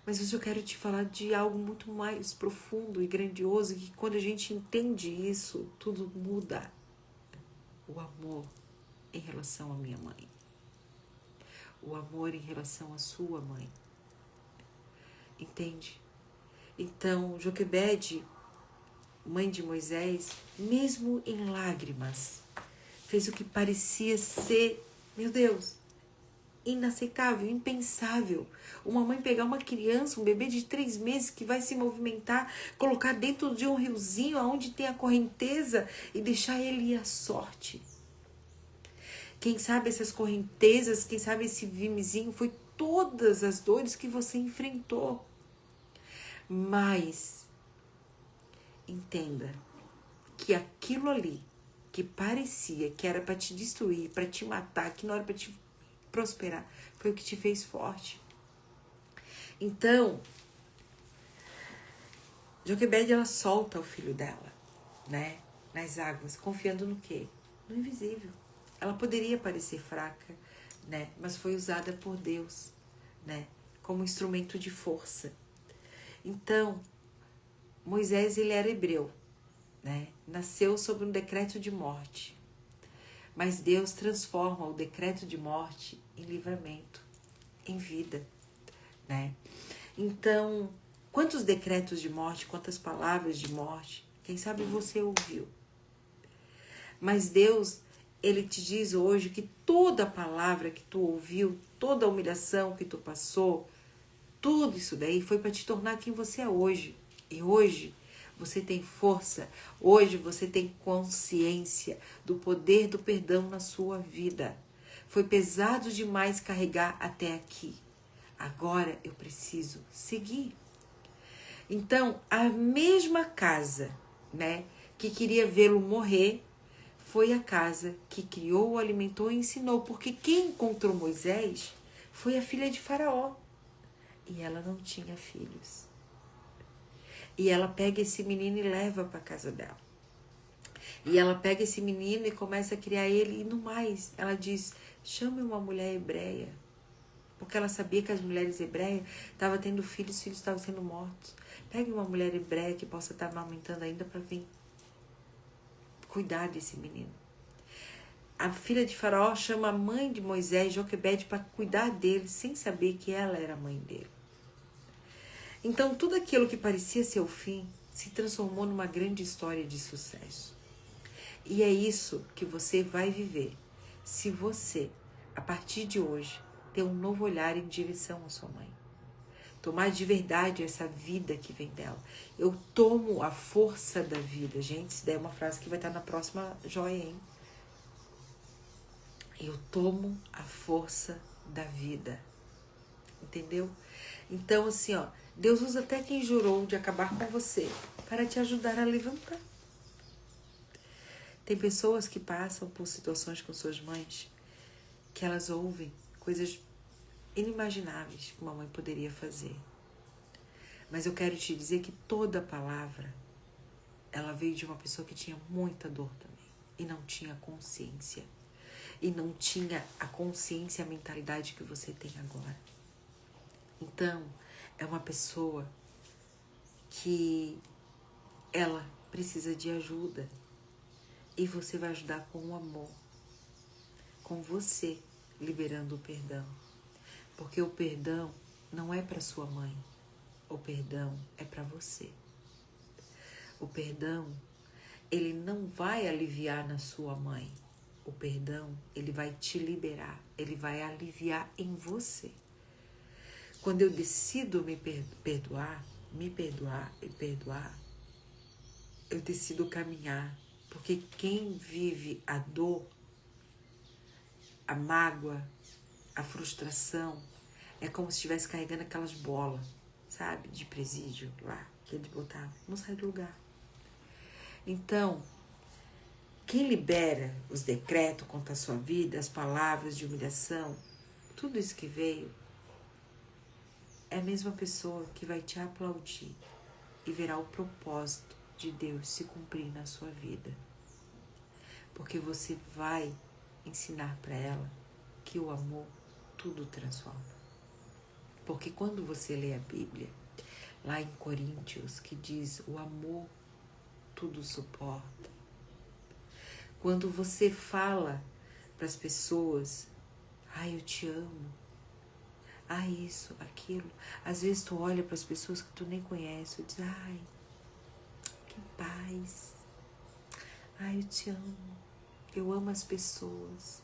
Mas hoje eu quero te falar de algo muito mais profundo e grandioso, que quando a gente entende isso, tudo muda. O amor em relação à minha mãe. O amor em relação à sua mãe. Entende? Então, Joquebede, mãe de Moisés, mesmo em lágrimas, fez o que parecia ser, meu Deus, inaceitável, impensável. Uma mãe pegar uma criança, um bebê de 3 meses que vai se movimentar, colocar dentro de um riozinho onde tem a correnteza e deixar ele ir à sorte. Quem sabe essas correntezas, quem sabe esse vimezinho foi todas as dores que você enfrentou. Mas entenda que aquilo ali que parecia que era para te destruir, para te matar, que não era para te prosperar, foi o que te fez forte. Então, Joquebede, ela solta o filho dela, né, nas águas, confiando no quê? No invisível. Ela poderia parecer fraca, né, mas foi usada por Deus, né, como instrumento de força. Então, Moisés, ele era hebreu, né, nasceu sob um decreto de morte. Mas Deus transforma o decreto de morte em livramento, em vida, né? Então, quantos decretos de morte, quantas palavras de morte, quem sabe você ouviu. Mas Deus, ele te diz hoje que toda palavra que tu ouviu, toda a humilhação que tu passou, tudo isso daí foi para te tornar quem você é hoje. E hoje você tem força, hoje você tem consciência do poder do perdão na sua vida. Foi pesado demais carregar até aqui. Agora eu preciso seguir. Então, a mesma casa, né, que queria vê-lo morrer, foi a casa que criou, alimentou e ensinou. Porque quem encontrou Moisés foi a filha de Faraó. E ela não tinha filhos. E ela pega esse menino e leva para casa dela. E ela pega esse menino e começa a criar ele. E no mais, ela diz, chame uma mulher hebreia. Porque ela sabia que as mulheres hebreias estavam tendo filhos, os filhos estavam sendo mortos. Pegue uma mulher hebreia que possa estar amamentando ainda para vir cuidar desse menino. A filha de Faraó chama a mãe de Moisés, Joquebede, para cuidar dele, sem saber que ela era a mãe dele. Então, tudo aquilo que parecia ser o fim se transformou numa grande história de sucesso. E é isso que você vai viver se você, a partir de hoje, ter um novo olhar em direção à sua mãe. Tomar de verdade essa vida que vem dela. Eu tomo a força da vida. Gente, isso daí é uma frase que vai estar na próxima joia, hein? Eu tomo a força da vida. Entendeu? Então, assim, ó, Deus usa até quem jurou de acabar com você para te ajudar a levantar. Tem pessoas que passam por situações com suas mães que elas ouvem coisas inimagináveis que uma mãe poderia fazer. Mas eu quero te dizer que toda palavra, ela veio de uma pessoa que tinha muita dor também. E não tinha consciência. E não tinha a consciência, a mentalidade que você tem agora. Então, é uma pessoa que ela precisa de ajuda. E você vai ajudar com o amor. Com você liberando o perdão. Porque o perdão não é para sua mãe. O perdão é para você. O perdão, ele não vai aliviar na sua mãe. O perdão, ele vai te liberar. Ele vai aliviar em você. Quando eu decido me perdoar e perdoar, eu decido caminhar. Porque quem vive a dor, a mágoa, a frustração, é como se estivesse carregando aquelas bolas, sabe, de presídio lá, que ele botava. Não sai do lugar. Então, quem libera os decretos contra a sua vida, as palavras de humilhação, tudo isso que veio, é a mesma pessoa que vai te aplaudir e verá o propósito de Deus se cumprir na sua vida. Porque você vai ensinar para ela que o amor tudo transforma. Porque quando você lê a Bíblia, lá em Coríntios, que diz o amor tudo suporta. Quando você fala para as pessoas, ai, eu te amo, ai, isso, aquilo. Às vezes tu olha para as pessoas que tu nem conhece e diz, ai, que paz, ai, eu te amo, eu amo as pessoas.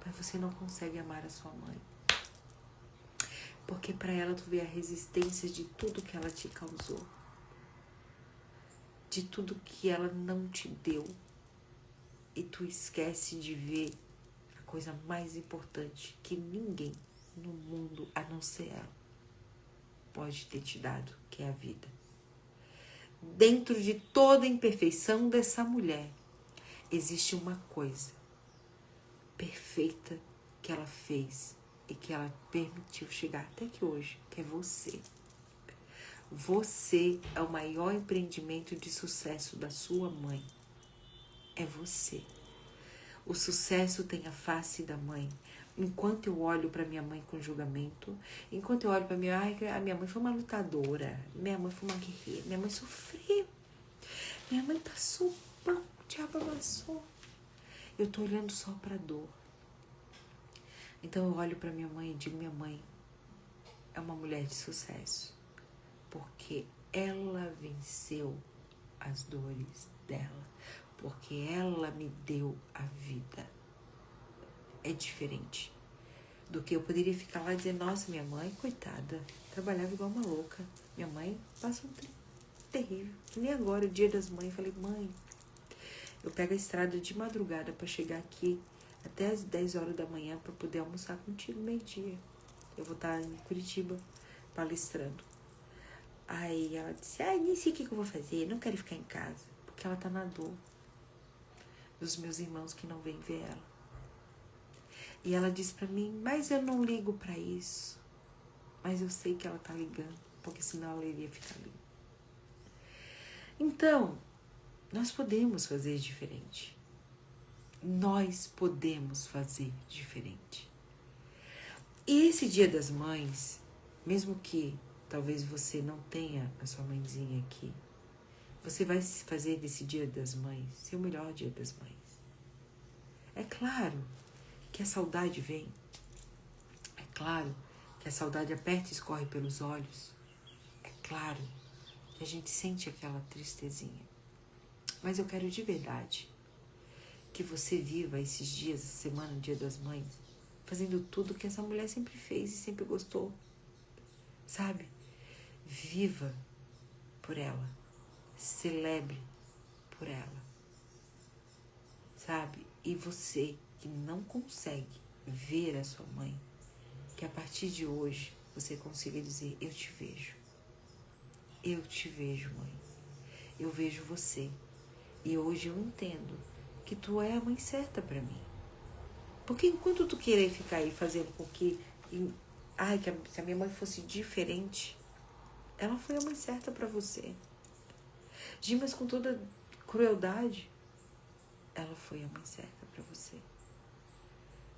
Mas você não consegue amar a sua mãe. Porque para ela tu vê a resistência de tudo que ela te causou. De tudo que ela não te deu. E tu esquece de ver a coisa mais importante que ninguém no mundo, a não ser ela, pode ter te dado, que é a vida. Dentro de toda a imperfeição dessa mulher, existe uma coisa perfeita que ela fez e que ela permitiu chegar até aqui hoje, que é você. Você é o maior empreendimento de sucesso da sua mãe. É você. O sucesso tem a face da mãe. Enquanto eu olho para minha mãe com julgamento, enquanto eu olho para a minha mãe foi uma lutadora, minha mãe foi uma guerreira, minha mãe sofreu, minha mãe passou pão, o diabo amassou. Eu tô olhando só para dor. Então eu olho para minha mãe e digo, minha mãe é uma mulher de sucesso, porque ela venceu as dores dela, porque ela me deu a vida. É diferente do que eu poderia ficar lá e dizer, nossa, minha mãe, coitada, trabalhava igual uma louca. Minha mãe passa um tempo terrível. Que nem agora, o dia das mães, eu falei, mãe, eu pego a estrada de madrugada para chegar aqui até as 10 horas da manhã para poder almoçar contigo meio-dia. Eu vou estar em Curitiba palestrando. Aí ela disse, nem sei o que eu vou fazer, não quero ficar em casa, porque ela tá na dor dos meus irmãos que não vêm ver ela. E ela disse pra mim, mas eu não ligo pra isso. Mas eu sei que ela tá ligando, porque senão ela iria ficar ali. Então, nós podemos fazer diferente. Nós podemos fazer diferente. E esse Dia das Mães, mesmo que talvez você não tenha a sua mãezinha aqui, você vai fazer desse Dia das Mães seu melhor Dia das Mães. É claro que a saudade vem. É claro que a saudade aperta e escorre pelos olhos. É claro que a gente sente aquela tristezinha. Mas eu quero de verdade que você viva esses dias, essa semana, Dia das Mães, fazendo tudo que essa mulher sempre fez e sempre gostou. Sabe? Viva por ela. Celebre por ela. Sabe? E você que não consegue ver a sua mãe, que a partir de hoje você consiga dizer: eu te vejo. Eu te vejo, mãe. Eu vejo você. E hoje eu entendo que tu é a mãe certa para mim. Porque enquanto tu querer ficar aí fazendo com que... se a minha mãe fosse diferente, ela foi a mãe certa para você. Mas com toda crueldade, ela foi a mãe certa para você.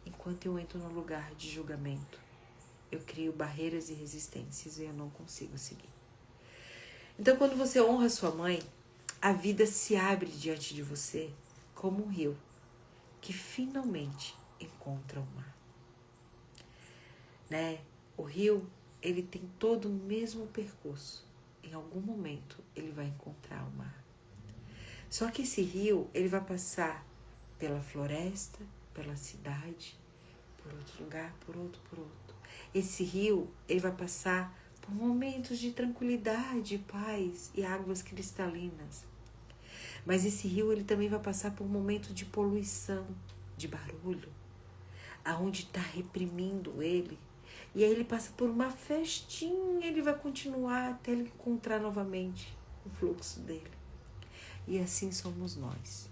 Enquanto eu entro no lugar de julgamento, eu crio barreiras e resistências e eu não consigo seguir. Então, quando você honra sua mãe, a vida se abre diante de você como um rio que finalmente encontra o mar. Né? O rio, ele tem todo o mesmo percurso. Em algum momento, ele vai encontrar o mar. Só que esse rio, ele vai passar pela floresta, pela cidade, por outro lugar, por outro. Esse rio, ele vai passar por momentos de tranquilidade, paz e águas cristalinas. Mas esse rio, ele também vai passar por momentos de poluição, de barulho, aonde está reprimindo ele. E aí ele passa por uma festinha, ele vai continuar até ele encontrar novamente o fluxo dele. E assim somos nós,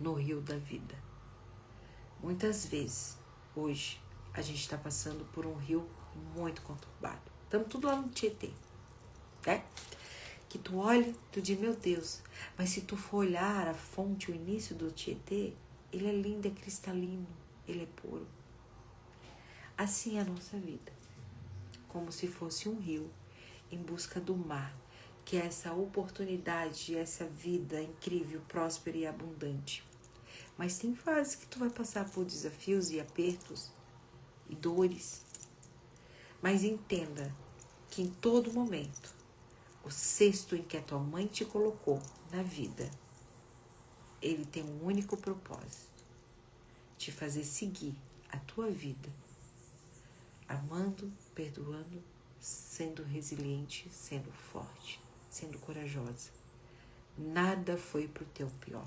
no rio da vida. Muitas vezes, hoje, a gente está passando por um rio muito conturbado. Estamos tudo lá no Tietê, né? Que tu olha, tu diz: meu Deus, mas se tu for olhar a fonte, o início do Tietê, ele é lindo, é cristalino, ele é puro. Assim é a nossa vida, como se fosse um rio em busca do mar, que é essa oportunidade, essa vida incrível, próspera e abundante. Mas tem fases que tu vai passar por desafios e apertos e dores. Mas entenda que em todo momento, o cesto em que a tua mãe te colocou na vida, ele tem um único propósito: te fazer seguir a tua vida, amando, perdoando, sendo resiliente, sendo forte, sendo corajosa. Nada foi pro teu pior.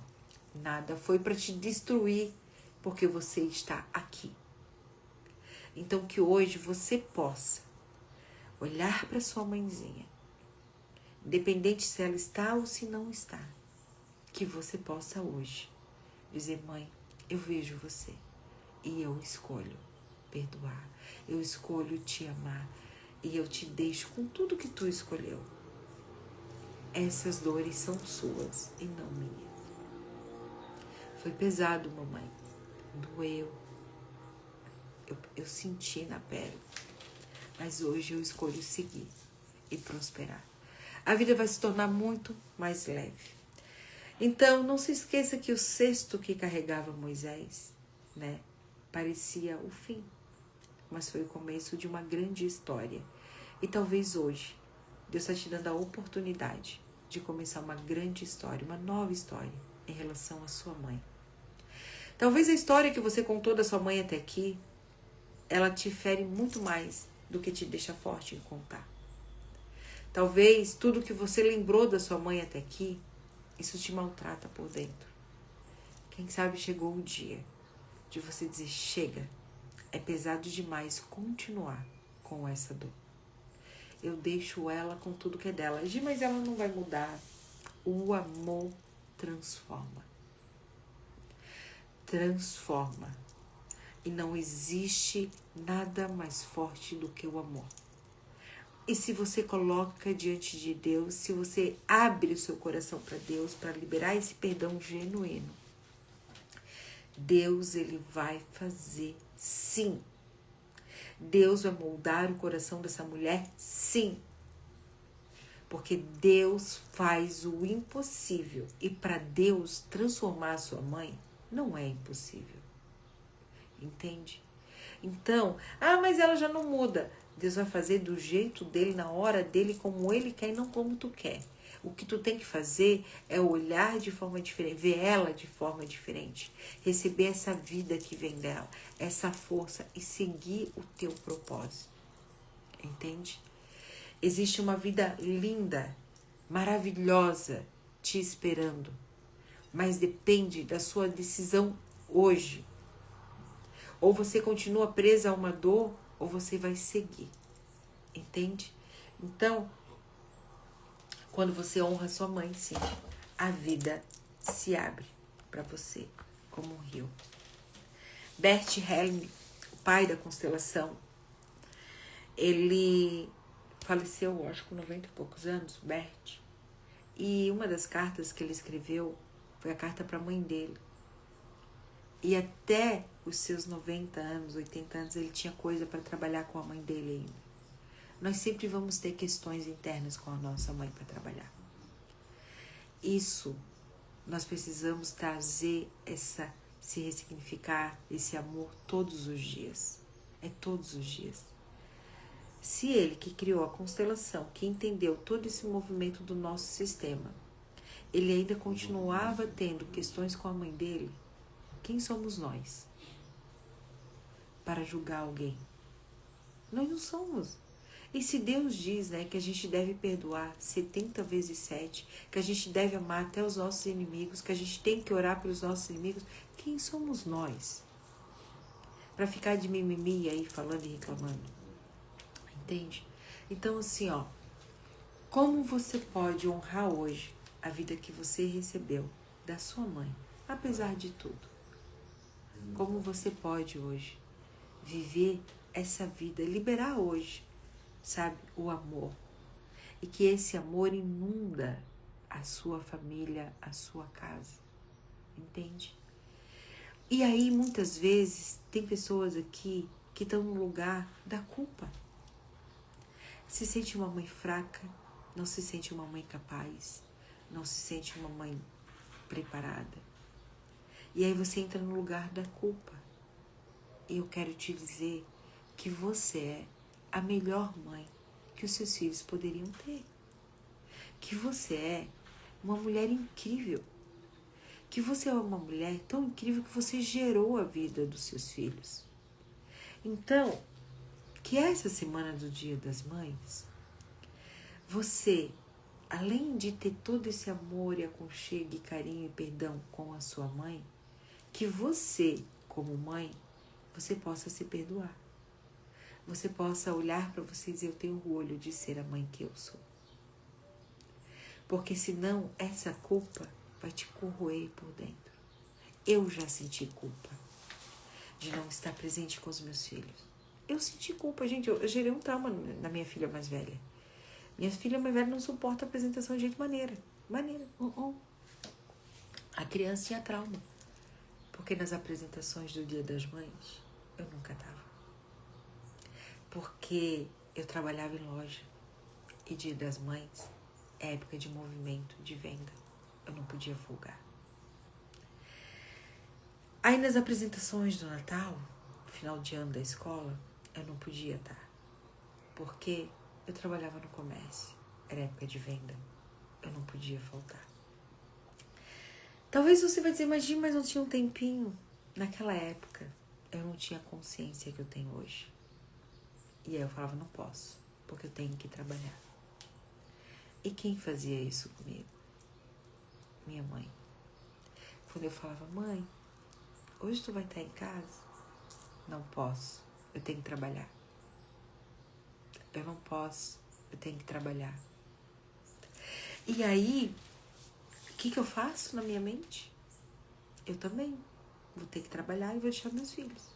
Nada foi para te destruir, porque você está aqui. Então que hoje você possa olhar para sua mãezinha, independente se ela está ou se não está, que você possa hoje dizer: mãe, eu vejo você e eu escolho perdoar, eu escolho te amar e eu te deixo com tudo que tu escolheu. Essas dores são suas e não minhas. Foi pesado, mamãe, doeu, eu senti na pele, mas hoje eu escolho seguir e prosperar. A vida vai se tornar muito mais leve. Então, não se esqueça que o cesto que carregava Moisés, né, parecia o fim, mas foi o começo de uma grande história. E talvez hoje, Deus está te dando a oportunidade de começar uma grande história, uma nova história em relação à sua mãe. Talvez a história que você contou da sua mãe até aqui, ela te fere muito mais do que te deixa forte em contar. Talvez tudo que você lembrou da sua mãe até aqui, isso te maltrata por dentro. Quem sabe chegou o dia de você dizer: chega, é pesado demais continuar com essa dor. Eu deixo ela com tudo que é dela. Mas ela não vai mudar. O amor transforma. Transforma. E não existe nada mais forte do que o amor. E se você coloca diante de Deus, se você abre o seu coração para Deus, para liberar esse perdão genuíno, Deus, ele vai fazer sim. Deus vai moldar o coração dessa mulher, sim. Porque Deus faz o impossível. E para Deus transformar a sua mãe, não é impossível. Entende? Então, mas ela já não muda. Deus vai fazer do jeito dele, na hora dele, como ele quer e não como tu quer. O que tu tem que fazer é olhar de forma diferente, ver ela de forma diferente, receber essa vida que vem dela, essa força e seguir o teu propósito. Entende? Existe uma vida linda, maravilhosa te esperando, mas depende da sua decisão hoje Ou você continua presa a uma dor, ou você vai seguir. Entende? Então, quando você honra sua mãe, sim, a vida se abre para você como um rio. Bert Helm, o pai da constelação, ele faleceu, acho que com 90 e poucos anos, Bert. E uma das cartas que ele escreveu foi a carta para a mãe dele. E até os seus 90 anos, 80 anos, ele tinha coisa para trabalhar com a mãe dele ainda. Nós sempre vamos ter questões internas com a nossa mãe para trabalhar. Isso, nós precisamos trazer se ressignificar esse amor todos os dias. É todos os dias. Se ele que criou a constelação, que entendeu todo esse movimento do nosso sistema, ele ainda continuava tendo questões com a mãe dele, quem somos nós para julgar alguém? Nós não somos. E se Deus diz, né, que a gente deve perdoar 70 vezes 7, que a gente deve amar até os nossos inimigos, que a gente tem que orar pelos nossos inimigos, quem somos nós? Para ficar de mimimi aí falando e reclamando. Entende? Então assim, ó, como você pode honrar hoje a vida que você recebeu da sua mãe, apesar de tudo? Como você pode hoje viver essa vida, liberar hoje, sabe, o amor. E que esse amor inunda a sua família, a sua casa. Entende? E aí, muitas vezes, tem pessoas aqui que estão no lugar da culpa. Se sente uma mãe fraca, não se sente uma mãe capaz, não se sente uma mãe preparada. E aí você entra no lugar da culpa. E eu quero te dizer que você é a melhor mãe que os seus filhos poderiam ter. Que você é uma mulher incrível. Que você é uma mulher tão incrível que você gerou a vida dos seus filhos. Então, que essa semana do Dia das Mães, você, além de ter todo esse amor e aconchego e carinho e perdão com a sua mãe, que você, como mãe, você possa se perdoar. Você possa olhar para você e dizer, eu tenho orgulho de ser a mãe que eu sou. Porque senão essa culpa vai te corroer por dentro. Eu já senti culpa de não estar presente com os meus filhos. Eu senti culpa, gente, eu gerei um trauma na minha filha mais velha. Minha filha mais velha não suporta a apresentação de jeito maneira. A criança tinha trauma. Porque nas apresentações do Dia das Mães, eu nunca estava. Porque eu trabalhava em loja. E Dia das Mães é época de movimento, de venda. Eu não podia folgar. Aí nas apresentações do Natal, final de ano da escola, eu não podia estar. Porque eu trabalhava no comércio. Era época de venda. Eu não podia faltar. Talvez você vai dizer, mas não tinha um tempinho. Naquela época, eu não tinha a consciência que eu tenho hoje. E aí eu falava, não posso, porque eu tenho que trabalhar. E quem fazia isso comigo? Minha mãe. Quando eu falava, mãe, hoje tu vai estar em casa? Não posso, eu tenho que trabalhar. Eu não posso, eu tenho que trabalhar. E aí, o que eu faço na minha mente? Eu também vou ter que trabalhar e vou deixar meus filhos.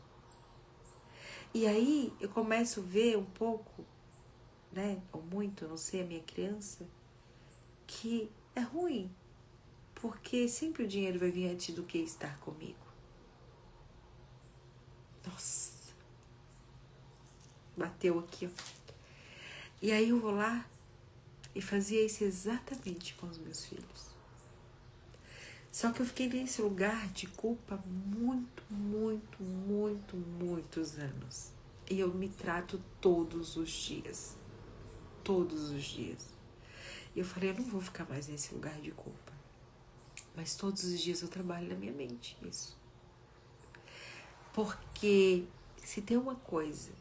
E aí, eu começo a ver um pouco, né, ou muito, não sei, a minha criança, que é ruim, porque sempre o dinheiro vai vir antes do que estar comigo. Nossa, bateu aqui, ó. E aí eu vou lá e fazia isso exatamente com os meus filhos. Só que eu fiquei nesse lugar de culpa muitos anos. E eu me trato todos os dias. Todos os dias. E eu falei, eu não vou ficar mais nesse lugar de culpa. Mas todos os dias eu trabalho na minha mente isso. Porque se tem uma coisa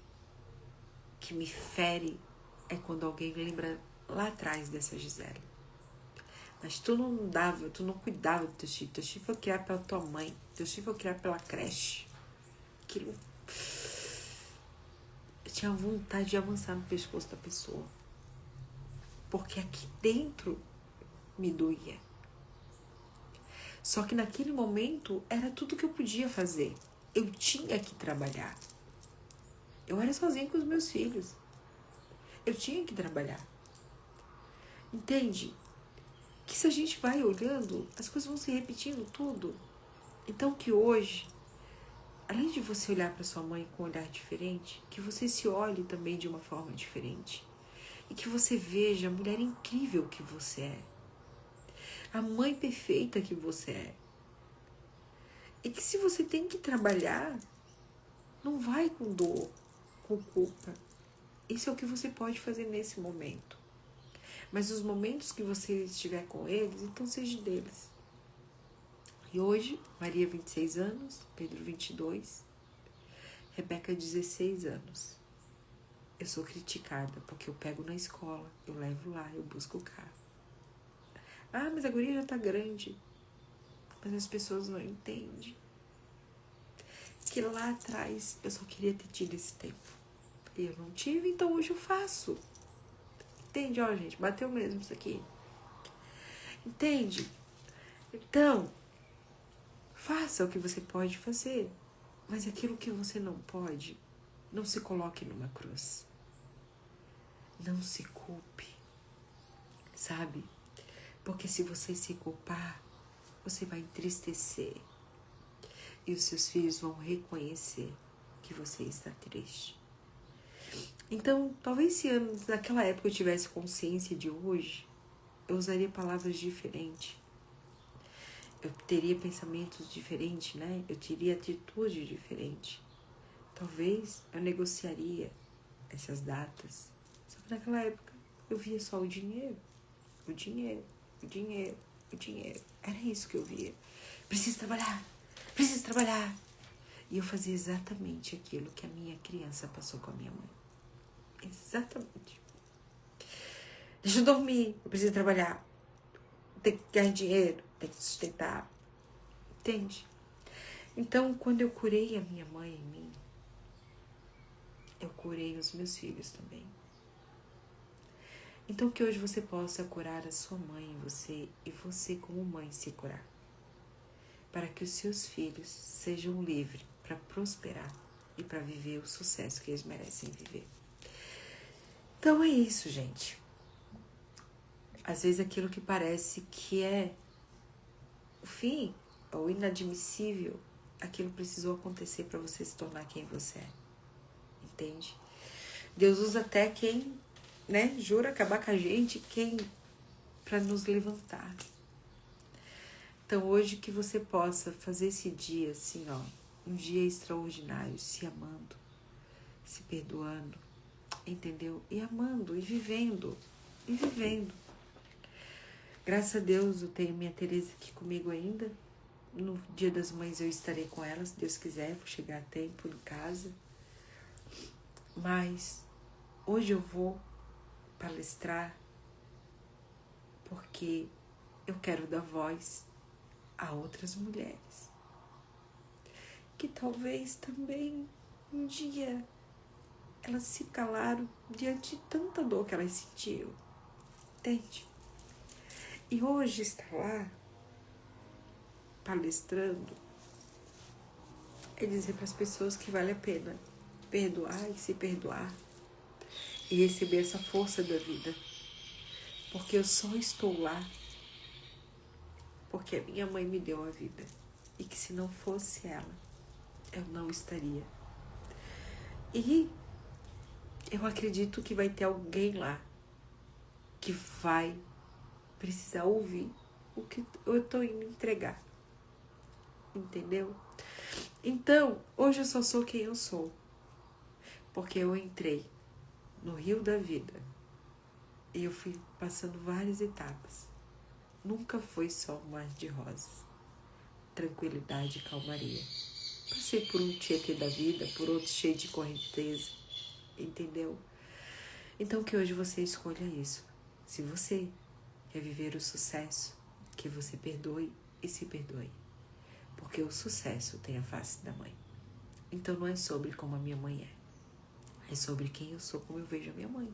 que me fere é quando alguém lembra lá atrás dessa Gisele. Mas tu não cuidava do teu filho. Teu filho foi criado pela tua mãe. Teu filho foi criado pela creche. Aquilo Eu tinha vontade de avançar no pescoço da pessoa. Porque aqui dentro me doía. Só que naquele momento era tudo que eu podia fazer. Eu tinha que trabalhar. Eu era sozinha com os meus filhos. Eu tinha que trabalhar. Entende? Que se a gente vai olhando, as coisas vão se repetindo tudo. Então que hoje, além de você olhar para sua mãe com um olhar diferente, que você se olhe também de uma forma diferente. E que você veja a mulher incrível que você é. A mãe perfeita que você é. E que se você tem que trabalhar, não vai com dor, com culpa. Isso é o que você pode fazer nesse momento. Mas os momentos que você estiver com eles, então seja deles. E hoje, Maria 26 anos, Pedro 22, Rebeca 16 anos. Eu sou criticada porque eu pego na escola, eu levo lá, eu busco o carro. Ah, mas a guria já tá grande. Mas as pessoas não entendem. Que lá atrás eu só queria ter tido esse tempo. E eu não tive, então hoje eu faço. Entende? Ó, gente, bateu mesmo isso aqui. Entende? Então, faça o que você pode fazer. Mas aquilo que você não pode, não se coloque numa cruz. Não se culpe. Sabe? Porque se você se culpar, você vai entristecer. E os seus filhos vão reconhecer que você está triste. Então, talvez se naquela época eu tivesse consciência de hoje, eu usaria palavras diferentes. Eu teria pensamentos diferentes, né? Eu teria atitude diferente. Talvez eu negociaria essas datas. Só que naquela época eu via só o dinheiro. O dinheiro, o dinheiro, o dinheiro. Era isso que eu via. Preciso trabalhar, preciso trabalhar. E eu fazia exatamente aquilo que a minha criança passou com a minha mãe. Exatamente. Deixa eu dormir, eu preciso trabalhar. Tem que ganhar dinheiro, tem que sustentar. Entende? Então, quando eu curei a minha mãe em mim, eu curei os meus filhos também. Então, que hoje você possa curar a sua mãe em você e você como mãe se curar. Para que os seus filhos sejam livres para prosperar e para viver o sucesso que eles merecem viver. Então é isso, gente. Às vezes aquilo que parece que é o fim ou inadmissível, aquilo precisou acontecer para você se tornar quem você é. Entende? Deus usa até quem, né, jura acabar com a gente, quem para nos levantar. Então hoje que você possa fazer esse dia assim, ó, um dia extraordinário, se amando, se perdoando, entendeu? E amando, e vivendo, e vivendo. Graças a Deus eu tenho minha Tereza aqui comigo ainda. No Dia das Mães eu estarei com ela, se Deus quiser, vou chegar a tempo em casa. Mas hoje eu vou palestrar porque eu quero dar voz a outras mulheres que talvez também um dia elas se calaram diante de tanta dor que elas sentiram, entende? E hoje estar lá palestrando é dizer para as pessoas que vale a pena perdoar e se perdoar e receber essa força da vida, porque eu só estou lá porque a minha mãe me deu a vida e que se não fosse ela, eu não estaria. E eu acredito que vai ter alguém lá que vai precisar ouvir o que eu estou indo entregar. Entendeu? Então, hoje eu só sou quem eu sou. Porque eu entrei no rio da vida e eu fui passando várias etapas. Nunca foi só um mar de rosas. Tranquilidade e calmaria. Passei por um tietê da vida, por outro cheio de correnteza. Entendeu? Então que hoje você escolha isso. Se você quer viver o sucesso, que você perdoe e se perdoe. Porque o sucesso tem a face da mãe. Então não é sobre como a minha mãe é. É sobre quem eu sou, como eu vejo a minha mãe.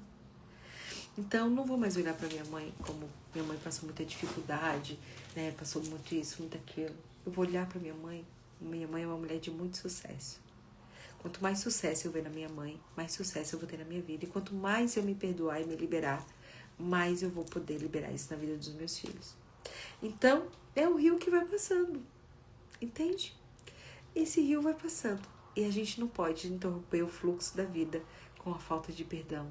Então não vou mais olhar para minha mãe como minha mãe passou muita dificuldade, né? Passou muito isso, muito aquilo. Eu vou olhar para minha mãe. Minha mãe é uma mulher de muito sucesso. Quanto mais sucesso eu ver na minha mãe, mais sucesso eu vou ter na minha vida. E quanto mais eu me perdoar e me liberar, mais eu vou poder liberar isso na vida dos meus filhos. Então, é o rio que vai passando. Entende? Esse rio vai passando. E a gente não pode interromper o fluxo da vida com a falta de perdão,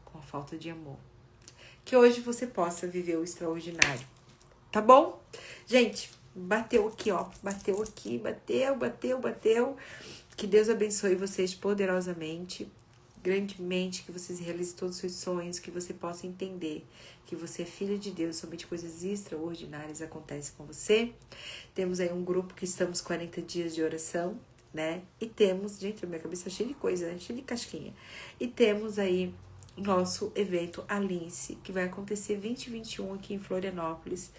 com a falta de amor. Que hoje você possa viver o extraordinário. Tá bom? Gente, bateu aqui, ó. Bateu aqui, bateu. Que Deus abençoe vocês poderosamente, grandemente, que vocês realizem todos os seus sonhos, que você possa entender que você é filha de Deus, somente coisas extraordinárias acontecem com você. Temos aí um grupo que estamos 40 dias de oração, né? E temos, gente, a minha cabeça é cheia de coisa, né? Cheia de casquinha. E temos aí nosso evento Alice, que vai acontecer 20 e 21 aqui em Florianópolis.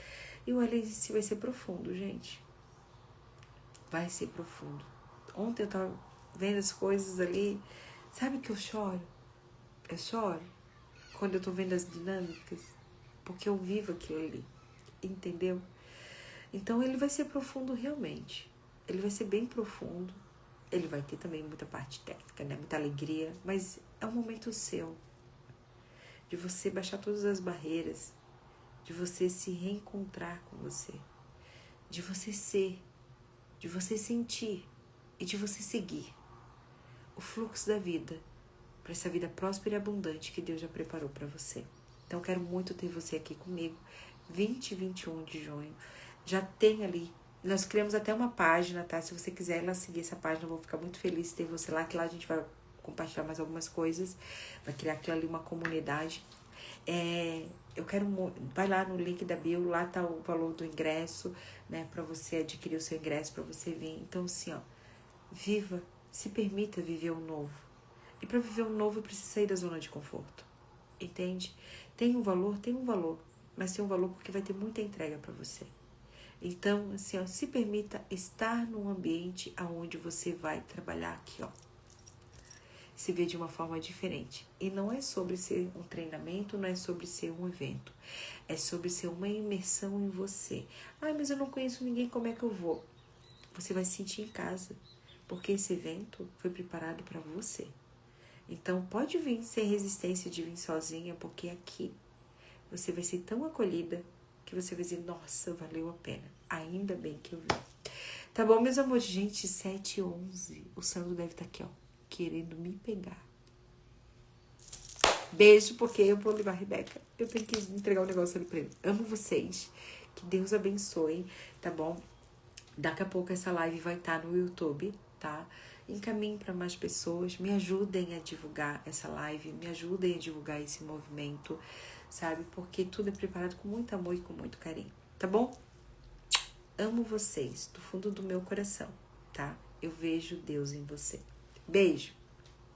E o Alice vai ser profundo, gente. Vai ser profundo. Ontem eu tava vendo as coisas ali. Sabe que eu choro? Eu choro quando eu tô vendo as dinâmicas. Porque eu vivo aquilo ali. Entendeu? Então ele vai ser profundo realmente. Ele vai ser bem profundo. Ele vai ter também muita parte técnica, né? Muita alegria. Mas é um momento seu. De você baixar todas as barreiras. De você se reencontrar com você. De você ser. De você sentir. E de você seguir o fluxo da vida para essa vida próspera e abundante que Deus já preparou para você. Então, quero muito ter você aqui comigo, 20 e 21 de junho. Já tem ali, nós criamos até uma página, tá? Se você quiser lá seguir essa página, eu vou ficar muito feliz de ter você lá, que lá a gente vai compartilhar mais algumas coisas, vai criar aquilo ali uma comunidade. Eu quero, vai lá no link da bio, lá tá o valor do ingresso, né? Para você adquirir o seu ingresso, para você vir. Então, assim, ó, viva, se permita viver o novo. E para viver o novo, eu preciso sair da zona de conforto. Entende? Tem um valor, mas tem um valor porque vai ter muita entrega para você. Então, assim, ó, se permita estar num ambiente onde você vai trabalhar aqui, ó. Se ver de uma forma diferente. E não é sobre ser um treinamento, não é sobre ser um evento. É sobre ser uma imersão em você. Ah, mas eu não conheço ninguém, como é que eu vou? Você vai se sentir em casa. Porque esse evento foi preparado para você. Então, pode vir sem resistência de vir sozinha, porque aqui você vai ser tão acolhida que você vai dizer, nossa, valeu a pena. Ainda bem que eu vim. Tá bom, meus amores? Gente, 7h11. O Sandro deve estar aqui, ó, querendo me pegar. Beijo, porque eu vou levar a Rebeca. Eu tenho que entregar um negócio ali pra ele. Amo vocês. Que Deus abençoe, tá bom? Daqui a pouco essa live vai estar no YouTube, tá? Encaminhem para mais pessoas, me ajudem a divulgar essa live, me ajudem a divulgar esse movimento, sabe? Porque tudo é preparado com muito amor e com muito carinho, tá bom? Amo vocês do fundo do meu coração, tá? Eu vejo Deus em você. Beijo!